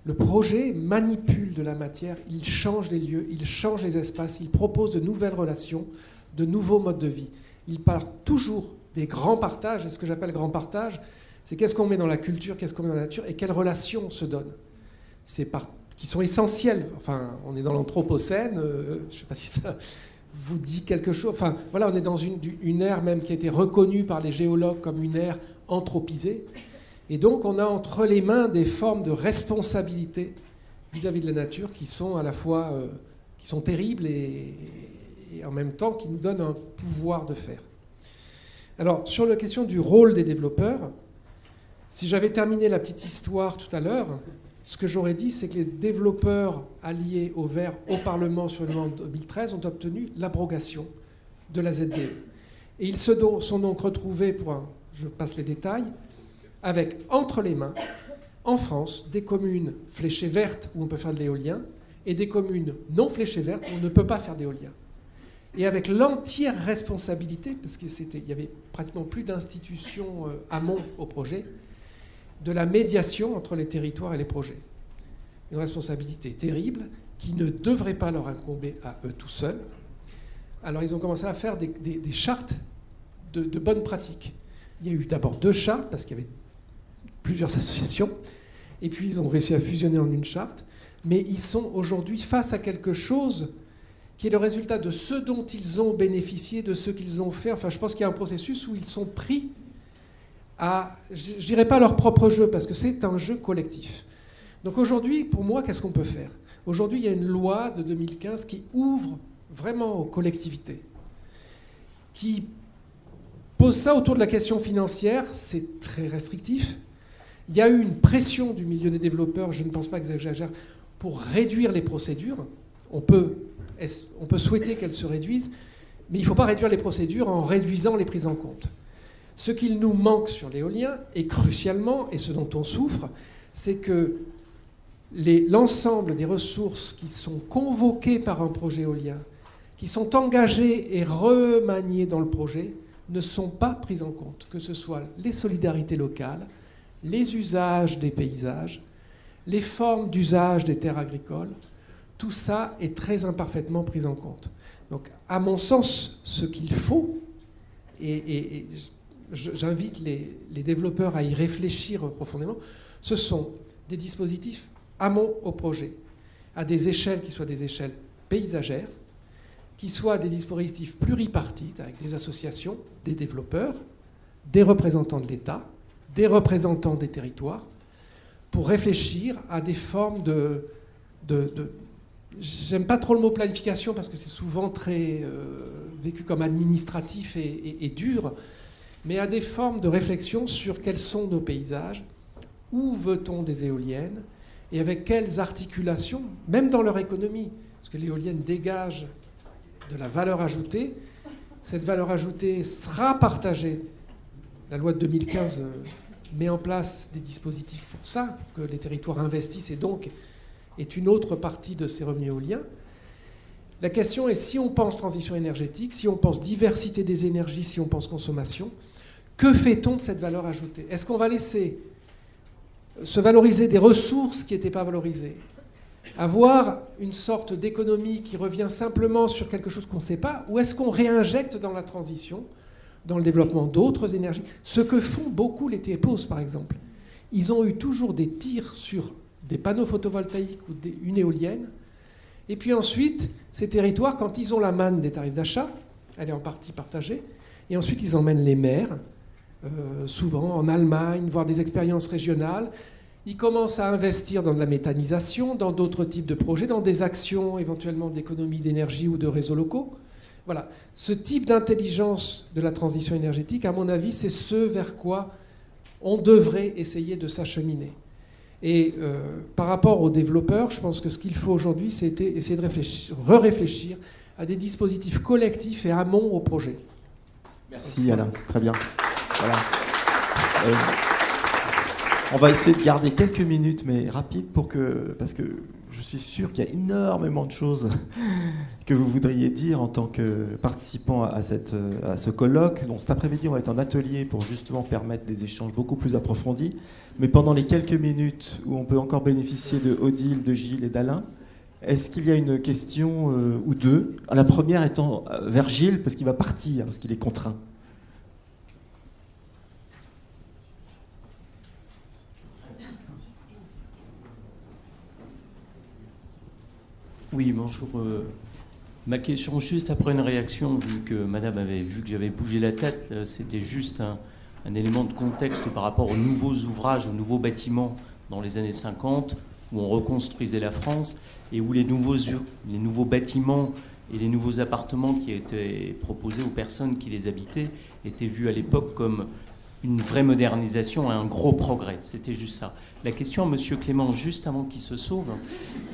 Le projet manipule de la matière, il change les lieux, il change les espaces, il propose de nouvelles relations, de nouveaux modes de vie. Il parle toujours des grands partages, et ce que j'appelle grands partages, c'est qu'est-ce qu'on met dans la culture, qu'est-ce qu'on met dans la nature, et quelles relations on se donne. Qui sont essentielles. Enfin, on est dans l'Anthropocène, je ne sais pas si ça vous dit quelque chose. Enfin, voilà, on est dans une ère même qui a été reconnue par les géologues comme une ère anthropisée. Et donc, on a entre les mains des formes de responsabilité vis-à-vis de la nature qui sont à la fois qui sont terribles et en même temps qui nous donnent un pouvoir de faire. Alors, sur la question du rôle des développeurs, si j'avais terminé la petite histoire tout à l'heure, ce que j'aurais dit, c'est que les développeurs alliés au Vert au Parlement sur le loi 2013 ont obtenu l'abrogation de la ZDE. Et ils se sont donc retrouvés, je passe les détails, avec entre les mains, en France, des communes fléchées vertes où on peut faire de l'éolien et des communes non fléchées vertes où on ne peut pas faire d'éolien. Et avec l'entière responsabilité, parce qu'il n'y avait pratiquement plus d'institutions amont au projet, de la médiation entre les territoires et les projets. Une responsabilité terrible qui ne devrait pas leur incomber à eux tout seuls. Alors ils ont commencé à faire des chartes de bonnes pratiques. Il y a eu d'abord 2 chartes, parce qu'il y avait plusieurs associations, et puis ils ont réussi à fusionner en une charte, mais ils sont aujourd'hui face à quelque chose qui est le résultat de ce dont ils ont bénéficié, de ce qu'ils ont fait. Enfin, je pense qu'il y a un processus où ils sont pris à, je ne dirais pas leur propre jeu, parce que c'est un jeu collectif. Donc aujourd'hui, pour moi, qu'est-ce qu'on peut faire? Aujourd'hui, il y a une loi de 2015 qui ouvre vraiment aux collectivités, qui pose ça autour de la question financière, c'est très restrictif, Il y a eu une pression du milieu des développeurs, je ne pense pas que j'exagère, pour réduire les procédures. On peut souhaiter qu'elles se réduisent, mais il ne faut pas réduire les procédures en réduisant les prises en compte. Ce qu'il nous manque sur l'éolien, et crucialement, et ce dont on souffre, c'est que l'ensemble des ressources qui sont convoquées par un projet éolien, qui sont engagées et remaniées dans le projet, ne sont pas prises en compte, que ce soit les solidarités locales, les usages des paysages, les formes d'usage des terres agricoles, tout ça est très imparfaitement pris en compte. Donc, à mon sens, ce qu'il faut, et j'invite les développeurs à y réfléchir profondément, ce sont des dispositifs amont au projet, à des échelles qui soient des échelles paysagères, qui soient des dispositifs pluripartites avec des associations, des développeurs, des représentants de l'État, des représentants des territoires, pour réfléchir à des formes j'aime pas trop le mot planification parce que c'est souvent très vécu comme administratif et dur, mais à des formes de réflexion sur quels sont nos paysages, où veut-on des éoliennes, et avec quelles articulations, même dans leur économie, parce que l'éolienne dégage de la valeur ajoutée. Cette valeur ajoutée sera partagée. La loi de 2015 met en place des dispositifs pour ça, que les territoires investissent et donc est une autre partie de ces revenus éoliens. La question est, si on pense transition énergétique, si on pense diversité des énergies, si on pense consommation, que fait-on de cette valeur ajoutée? Est-ce qu'on va laisser se valoriser des ressources qui n'étaient pas valorisées, avoir une sorte d'économie qui revient simplement sur quelque chose qu'on ne sait pas, ou est-ce qu'on réinjecte dans la transition, dans le développement d'autres énergies, ce que font beaucoup les TPOs par exemple. Ils ont eu toujours des tirs sur des panneaux photovoltaïques ou une éolienne, et puis ensuite, ces territoires, quand ils ont la manne des tarifs d'achat, elle est en partie partagée, et ensuite ils emmènent les maires, souvent en Allemagne, voire des expériences régionales. Ils commencent à investir dans de la méthanisation, dans d'autres types de projets, dans des actions éventuellement d'économie d'énergie ou de réseaux locaux. Voilà. Ce type d'intelligence de la transition énergétique, à mon avis, c'est ce vers quoi on devrait essayer de s'acheminer. Et par rapport aux développeurs, je pense que ce qu'il faut aujourd'hui, c'est essayer de réfléchir à des dispositifs collectifs et amont au projet. Merci Alain, très bien. Voilà. On va essayer de garder quelques minutes, mais rapides, parce que je suis sûr qu'il y a énormément de choses que vous voudriez dire en tant que participant à ce colloque. Donc cet après-midi, on va être en atelier pour justement permettre des échanges beaucoup plus approfondis. Mais pendant les quelques minutes où on peut encore bénéficier de Odile, de Gilles et d'Alain, est-ce qu'il y a une question ou deux? La première étant vers Gilles, parce qu'il va partir, parce qu'il est contraint. Oui, bonjour. Ma question, juste après une réaction, vu que madame avait vu que j'avais bougé la tête, c'était juste un élément de contexte par rapport aux nouveaux ouvrages, aux nouveaux bâtiments dans les années 50, où on reconstruisait la France, et où les nouveaux bâtiments et les nouveaux appartements qui étaient proposés aux personnes qui les habitaient étaient vus à l'époque comme une vraie modernisation et un gros progrès. C'était juste ça. La question à monsieur Clément, juste avant qu'il se sauve,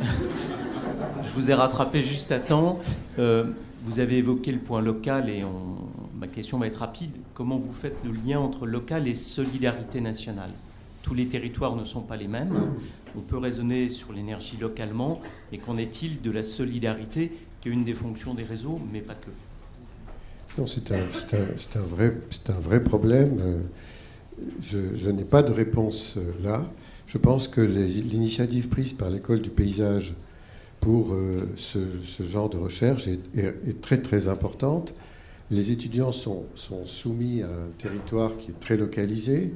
je vous ai rattrapé juste à temps. Vous avez évoqué le point local et ma question va être rapide. Comment vous faites le lien entre local et solidarité nationale? Tous les territoires ne sont pas les mêmes. On peut raisonner sur l'énergie localement, mais qu'en est-il de la solidarité, qui est une des fonctions des réseaux, mais pas que? Non, c'est un vrai problème. Je n'ai pas de réponse là. Je pense que l'initiative prise par l'École du paysage pour ce genre de recherche est très très importante. Les étudiants sont soumis à un territoire qui est très localisé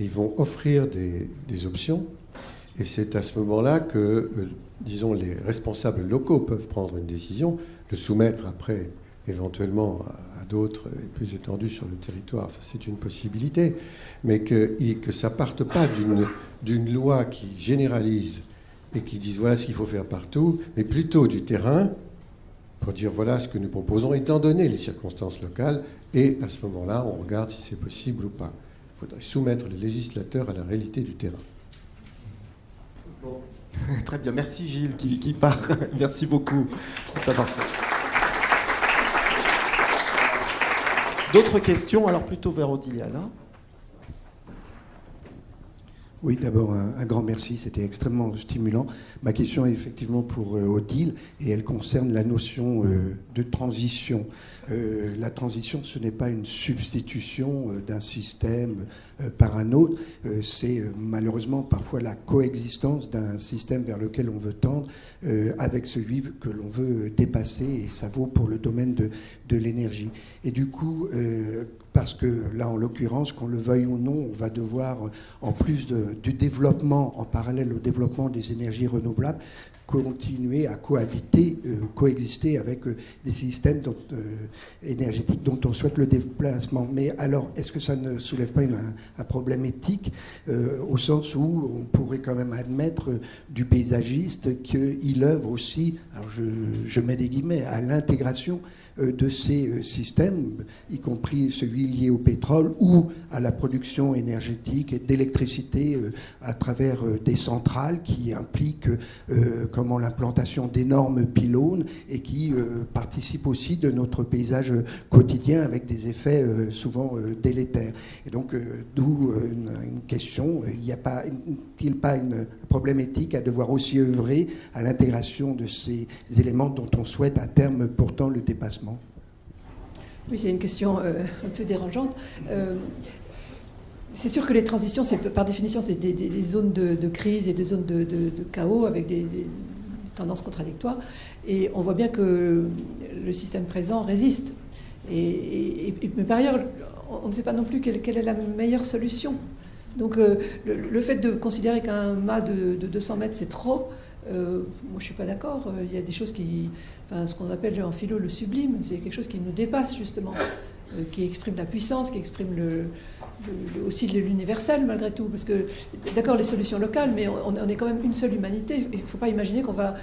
et ils vont offrir des options. Et c'est à ce moment-là que, disons, les responsables locaux peuvent prendre une décision, le soumettre après éventuellement à d'autres et plus étendus sur le territoire. Ça, c'est une possibilité. Mais que ça parte pas d'une loi qui généralise et qui dise voilà ce qu'il faut faire partout, mais plutôt du terrain pour dire voilà ce que nous proposons, étant donné les circonstances locales, et à ce moment-là, on regarde si c'est possible ou pas. faudrait soumettre les législateurs à la réalité du terrain. Bon. Très bien, merci Gilles qui part. Merci beaucoup pour t'avoir fait. D'autres questions? Alors plutôt vers Odile et Alain. Oui, d'abord un grand merci, c'était extrêmement stimulant. Ma question est effectivement pour Odile et elle concerne la notion de transition. La transition, ce n'est pas une substitution d'un système par un autre, c'est malheureusement parfois la coexistence d'un système vers lequel on veut tendre avec celui que l'on veut dépasser, et ça vaut pour le domaine de l'énergie. Et du coup, parce que là, en l'occurrence, qu'on le veuille ou non, on va devoir, en plus du développement, en parallèle au développement des énergies renouvelables, continuer à coexister avec des systèmes énergétiques dont on souhaite le déplacement. Mais alors, est-ce que ça ne soulève pas un problème éthique, au sens où on pourrait quand même admettre du paysagiste qu'il œuvre aussi, alors je mets des guillemets, à l'intégration de ces systèmes, y compris celui lié au pétrole ou à la production énergétique et d'électricité à travers des centrales qui impliquent l'implantation d'énormes pylônes et qui participent aussi de notre paysage quotidien avec des effets souvent délétères. Et donc, d'où une question, n'y a-t-il pas un problème éthique à devoir aussi œuvrer à l'intégration de ces éléments dont on souhaite à terme pourtant le dépassement? Oui, c'est une question un peu dérangeante. C'est sûr que les transitions, par définition, c'est des zones de crise et des zones de chaos avec des tendances contradictoires. Et on voit bien que le système présent résiste. Mais par ailleurs, on ne sait pas non plus quelle est la meilleure solution. Donc le fait de considérer qu'un mât de 200 mètres, c'est trop, moi je ne suis pas d'accord. Il y a des choses ce qu'on appelle en philo le sublime, c'est quelque chose qui nous dépasse justement, qui exprime la puissance, qui exprime aussi l'universel malgré tout. Parce que, d'accord, les solutions locales, mais on est quand même une seule humanité. Il ne faut pas imaginer qu'on va...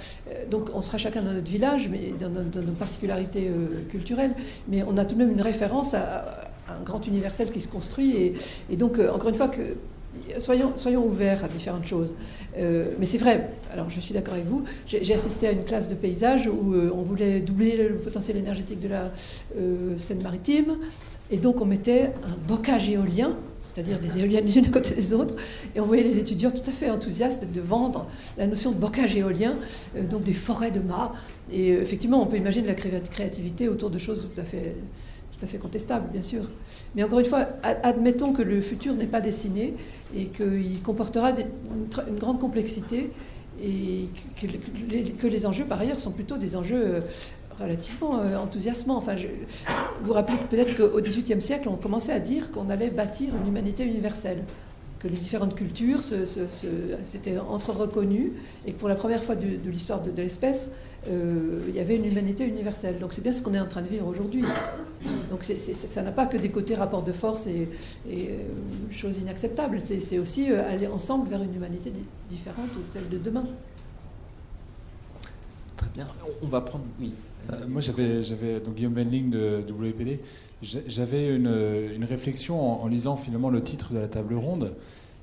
donc on sera chacun dans notre village, mais dans nos particularités culturelles, mais on a tout de même une référence à un grand universel qui se construit. Et donc, encore une fois, soyons ouverts à différentes choses. Mais c'est vrai, alors je suis d'accord avec vous, j'ai assisté à une classe de paysage où on voulait doubler le potentiel énergétique de la Seine-Maritime, et donc on mettait un bocage éolien, c'est-à-dire des éoliennes les unes à côté des autres, et on voyait les étudiants tout à fait enthousiastes de vendre la notion de bocage éolien, donc des forêts de mâts. Et effectivement, on peut imaginer de la créativité autour de choses tout à fait contestables, bien sûr. Mais encore une fois, admettons que le futur n'est pas dessiné et qu'il comportera une grande complexité, et que les enjeux, par ailleurs, sont plutôt des enjeux relativement enthousiasmants. Enfin, vous vous rappelez peut-être qu'au XVIIIe siècle, on commençait à dire qu'on allait bâtir une humanité universelle, que les différentes cultures s'étaient entre-reconnues, et que pour la première fois de l'histoire de l'espèce, il y avait une humanité universelle. Donc c'est bien ce qu'on est en train de vivre aujourd'hui. Donc ça n'a pas que des côtés rapport de force et choses inacceptables. C'est aussi aller ensemble vers une humanité différente de celle de demain. Très bien. On va prendre... Oui. Moi, j'avais donc Guillaume Benling de WPD. J'avais une réflexion en lisant finalement le titre de la table ronde.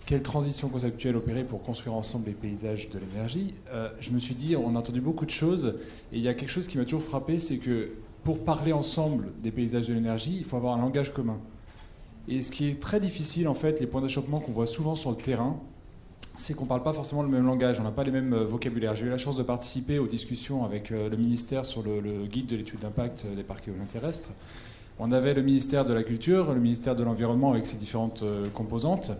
Quelle transition conceptuelle opérer pour construire ensemble les paysages de l'énergie? Je me suis dit, on a entendu beaucoup de choses, et il y a quelque chose qui m'a toujours frappé, c'est que pour parler ensemble des paysages de l'énergie, il faut avoir un langage commun. Et ce qui est très difficile, en fait, les points d'achoppement qu'on voit souvent sur le terrain, c'est qu'on ne parle pas forcément le même langage, on n'a pas les mêmes vocabulaires. J'ai eu la chance de participer aux discussions avec le ministère sur le guide de l'étude d'impact des parcs éoliens terrestres. On avait le ministère de la Culture, le ministère de l'Environnement avec ses différentes composantes.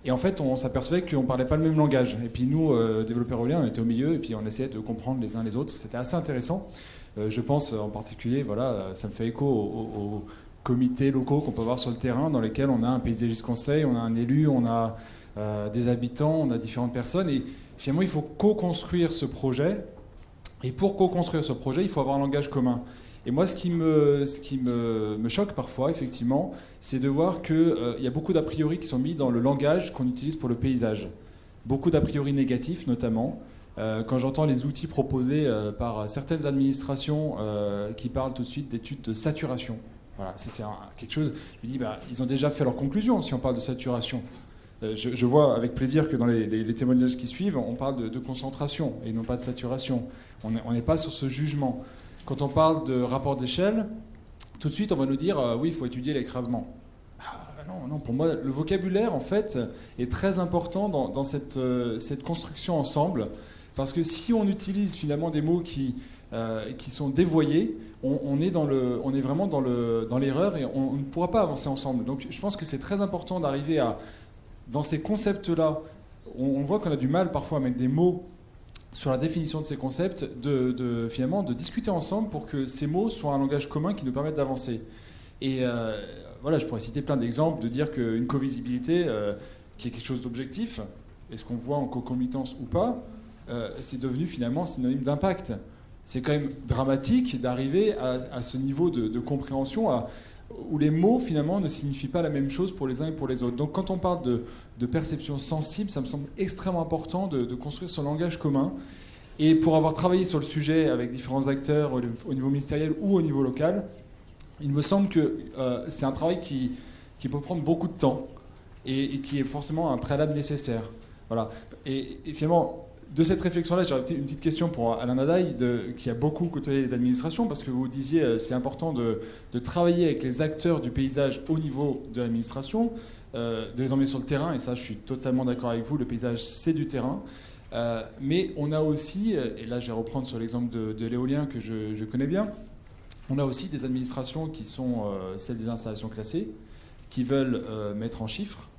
Et en fait, on s'apercevait qu'on ne parlait pas le même langage. Et puis nous, développeurs éoliens, on était au milieu et puis on essayait de comprendre les uns les autres. C'était assez intéressant. Je pense en particulier, voilà, ça me fait écho aux comités locaux qu'on peut voir sur le terrain, dans lesquels on a un paysagiste conseil, on a un élu, on a des habitants, on a différentes personnes. Et finalement, il faut co-construire ce projet. Et pour co-construire ce projet, il faut avoir un langage commun. Et moi, ce qui me choque parfois, effectivement, c'est de voir qu'il y a beaucoup d'a priori qui sont mis dans le langage qu'on utilise pour le paysage. Beaucoup d'a priori négatifs, notamment. Quand j'entends les outils proposés par certaines administrations qui parlent tout de suite d'études de saturation. Voilà, ça, c'est quelque chose. Je me dis, ils ont déjà fait leur conclusion si on parle de saturation. Je vois avec plaisir que dans les témoignages qui suivent, on parle de concentration et non pas de saturation. On n'est pas sur ce jugement. Quand on parle de rapport d'échelle, tout de suite, on va nous dire oui, il faut étudier l'écrasement. Non, pour moi, le vocabulaire, en fait, est très important dans cette construction ensemble. Parce que si on utilise finalement des mots qui sont dévoyés, on est vraiment dans l'erreur et on ne pourra pas avancer ensemble. Donc je pense que c'est très important d'arriver à, dans ces concepts-là, on voit qu'on a du mal parfois à mettre des mots sur la définition de ces concepts, finalement de discuter ensemble pour que ces mots soient un langage commun qui nous permette d'avancer. Et voilà, je pourrais citer plein d'exemples, de dire qu'une covisibilité, qui est quelque chose d'objectif, est-ce qu'on voit en concomitance ou pas, c'est devenu finalement synonyme d'impact. C'est quand même dramatique d'arriver à ce niveau de compréhension où les mots finalement ne signifient pas la même chose pour les uns et pour les autres. Donc quand on parle de perception sensible, ça me semble extrêmement important de construire ce langage commun. Et pour avoir travaillé sur le sujet avec différents acteurs au niveau ministériel ou au niveau local, il me semble que c'est un travail qui peut prendre beaucoup de temps et qui est forcément un préalable nécessaire. Voilà. Et finalement, de cette réflexion-là, j'aurais une petite question pour Alain Nadaille, qui a beaucoup côtoyé les administrations, parce que vous disiez c'est important de travailler avec les acteurs du paysage au niveau de l'administration, de les emmener sur le terrain, et ça je suis totalement d'accord avec vous, le paysage c'est du terrain. Mais on a aussi, et là je vais reprendre sur l'exemple de l'éolien que je connais bien, on a aussi des administrations qui sont celles des installations classées, qui veulent mettre en chiffres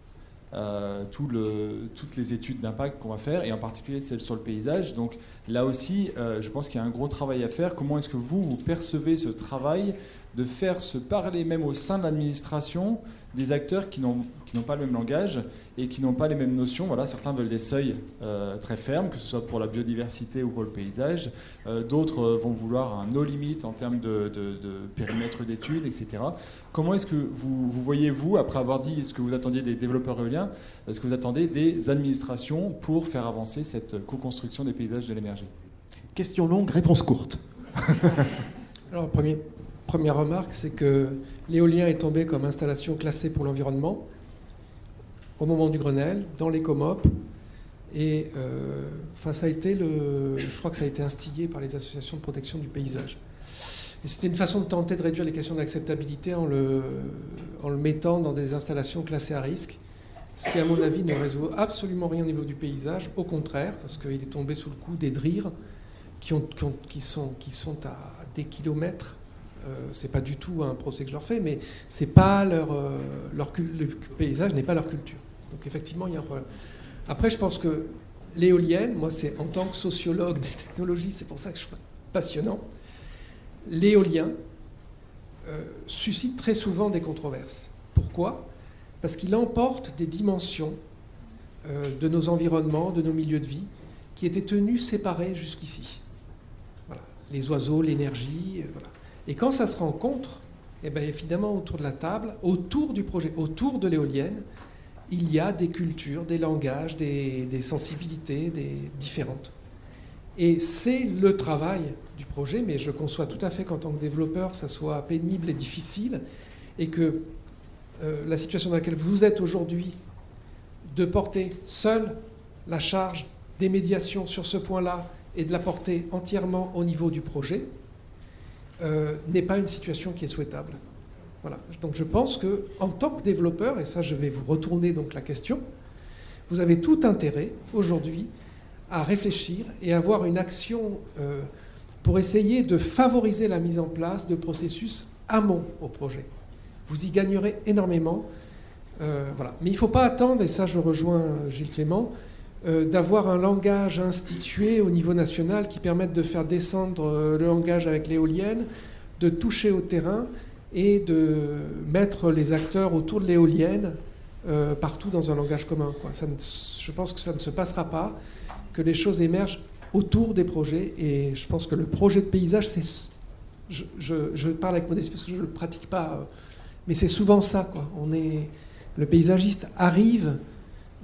toutes les études d'impact qu'on va faire, et en particulier celles sur le paysage. Donc là aussi, je pense qu'il y a un gros travail à faire. Comment est-ce que vous percevez ce travail de faire se parler, même au sein de l'administration, des acteurs qui n'ont pas le même langage et qui n'ont pas les mêmes notions. Voilà, certains veulent des seuils très fermes, que ce soit pour la biodiversité ou pour le paysage. D'autres vont vouloir un no limit en termes de périmètre d'études, etc. Comment est-ce que vous voyez, vous, après avoir dit ce que vous attendiez des développeurs éoliens, est-ce que vous attendez des administrations pour faire avancer cette co-construction des paysages de l'énergie? Question longue, réponse courte. Alors, première remarque, c'est que l'éolien est tombé comme installation classée pour l'environnement au moment du Grenelle, dans les COMOP. Et ça a été je crois que ça a été instillé par les associations de protection du paysage. Et c'était une façon de tenter de réduire les questions d'acceptabilité en le mettant dans des installations classées à risque, ce qui, à mon avis, ne résout absolument rien au niveau du paysage, au contraire, parce qu'il est tombé sous le coup des DRIR qui sont à des kilomètres. C'est pas du tout un procès que je leur fais, mais c'est pas le paysage n'est pas leur culture. Donc effectivement, il y a un problème. Après, je pense que l'éolienne, moi, c'est en tant que sociologue des technologies, c'est pour ça que je trouve passionnant. L'éolien suscite très souvent des controverses. Pourquoi ? Parce qu'il emporte des dimensions de nos environnements, de nos milieux de vie, qui étaient tenus séparés jusqu'ici. Voilà. Les oiseaux, l'énergie, voilà. Et quand ça se rencontre, eh bien, évidemment, autour de la table, autour du projet, autour de l'éolienne, il y a des cultures, des langages, des sensibilités différentes. Et c'est le travail du projet, mais je conçois tout à fait qu'en tant que développeur, ça soit pénible et difficile, et que la situation dans laquelle vous êtes aujourd'hui, de porter seul la charge des médiations sur ce point-là et de la porter entièrement au niveau du projet, n'est pas une situation qui est souhaitable. Voilà. Donc je pense qu'en tant que développeur, et ça je vais vous retourner donc la question, vous avez tout intérêt aujourd'hui à réfléchir et à avoir une action pour essayer de favoriser la mise en place de processus amont au projet. Vous y gagnerez énormément. Voilà. Mais il ne faut pas attendre, et ça je rejoins Gilles Clément, d'avoir un langage institué au niveau national qui permette de faire descendre le langage avec l'éolienne, de toucher au terrain et de mettre les acteurs autour de l'éolienne partout dans un langage commun. Je pense que ça ne se passera pas, que les choses émergent autour des projets, et je pense que le projet de paysage, c'est... Je parle avec modestie parce que je ne le pratique pas, mais c'est souvent ça, quoi. Le paysagiste arrive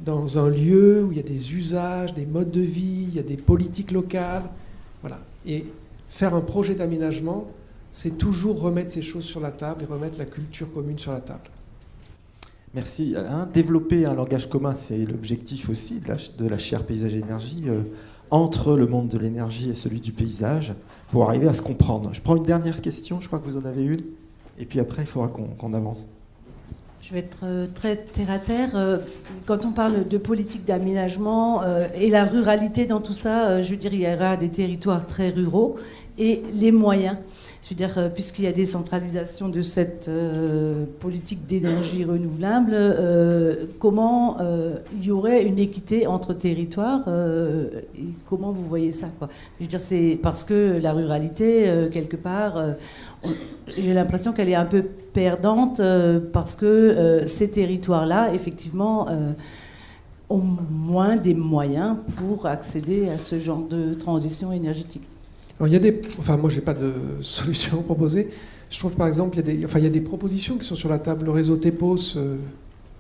dans un lieu où il y a des usages, des modes de vie, il y a des politiques locales, voilà. Et faire un projet d'aménagement, c'est toujours remettre ces choses sur la table et remettre la culture commune sur la table. Merci Alain. Développer un langage commun, c'est l'objectif aussi de la chaire Paysage et Énergie, entre le monde de l'énergie et celui du paysage, pour arriver à se comprendre. Je prends une dernière question, je crois que vous en avez une, et puis après il faudra qu'on avance. Je vais être très terre à terre. Quand on parle de politique d'aménagement et la ruralité dans tout ça, je veux dire, il y aura des territoires très ruraux et les moyens. Je veux dire, puisqu'il y a décentralisation de cette politique d'énergie renouvelable, comment il y aurait une équité entre territoires et comment vous voyez ça, quoi. Je veux dire, c'est parce que la ruralité, quelque part, j'ai l'impression qu'elle est un peu perdante parce que ces territoires-là, effectivement, ont moins des moyens pour accéder à ce genre de transition énergétique. Alors, moi, j'ai pas de solution proposée. Je trouve, par exemple, il y a des propositions qui sont sur la table. Le réseau TEPOS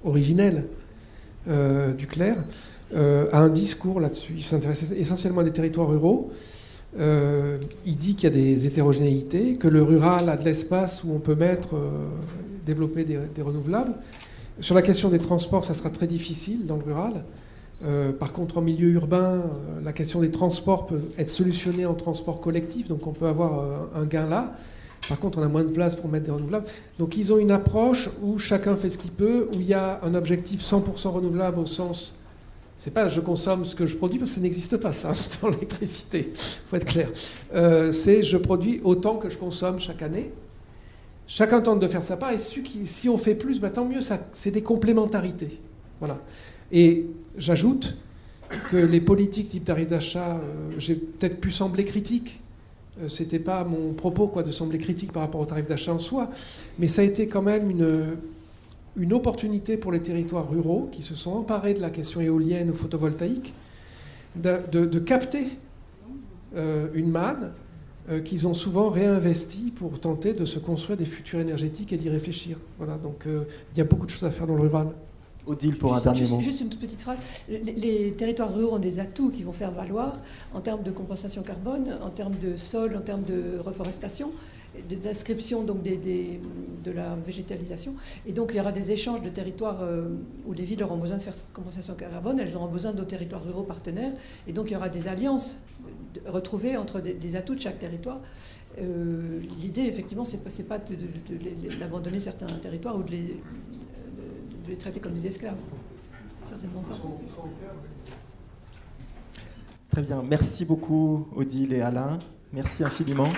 originel du Clair a un discours là-dessus. Il s'intéresse essentiellement à des territoires ruraux. Il dit qu'il y a des hétérogénéités, que le rural a de l'espace où on peut développer des renouvelables. Sur la question des transports, ça sera très difficile dans le rural. Par contre, en milieu urbain, la question des transports peut être solutionnée en transport collectif, donc on peut avoir un gain là. Par contre, on a moins de place pour mettre des renouvelables. Donc ils ont une approche où chacun fait ce qu'il peut, où il y a un objectif 100% renouvelable au sens... C'est pas je consomme ce que je produis, parce que ça n'existe pas, ça, dans l'électricité. Il faut être clair. C'est je produis autant que je consomme chaque année. Chacun tente de faire sa part, et si on fait plus, tant mieux, c'est des complémentarités. Voilà. Et j'ajoute que les politiques type tarif d'achat, j'ai peut-être pu sembler critique. C'était pas mon propos, de sembler critique par rapport au tarif d'achat en soi, mais ça a été quand même une opportunité pour les territoires ruraux qui se sont emparés de la question éolienne ou photovoltaïque de capter une manne qu'ils ont souvent réinvesti pour tenter de se construire des futurs énergétiques et d'y réfléchir. Voilà, donc il y a beaucoup de choses à faire dans le rural. Odile, pour un dernier mot. Juste une toute petite phrase. Les territoires ruraux ont des atouts qui vont faire valoir en termes de compensation carbone, en termes de sol, en termes de reforestation, d'inscription donc de la végétalisation. Et donc il y aura des échanges de territoires où les villes auront besoin de faire cette compensation carbone, elles auront besoin de nos territoires ruraux partenaires. Et donc il y aura des alliances retrouvées entre des atouts de chaque territoire. L'idée, effectivement, c'est pas d'abandonner certains territoires ou de les traiter comme des esclaves. Certainement pas. Très bien. Merci beaucoup, Odile et Alain. Merci infiniment.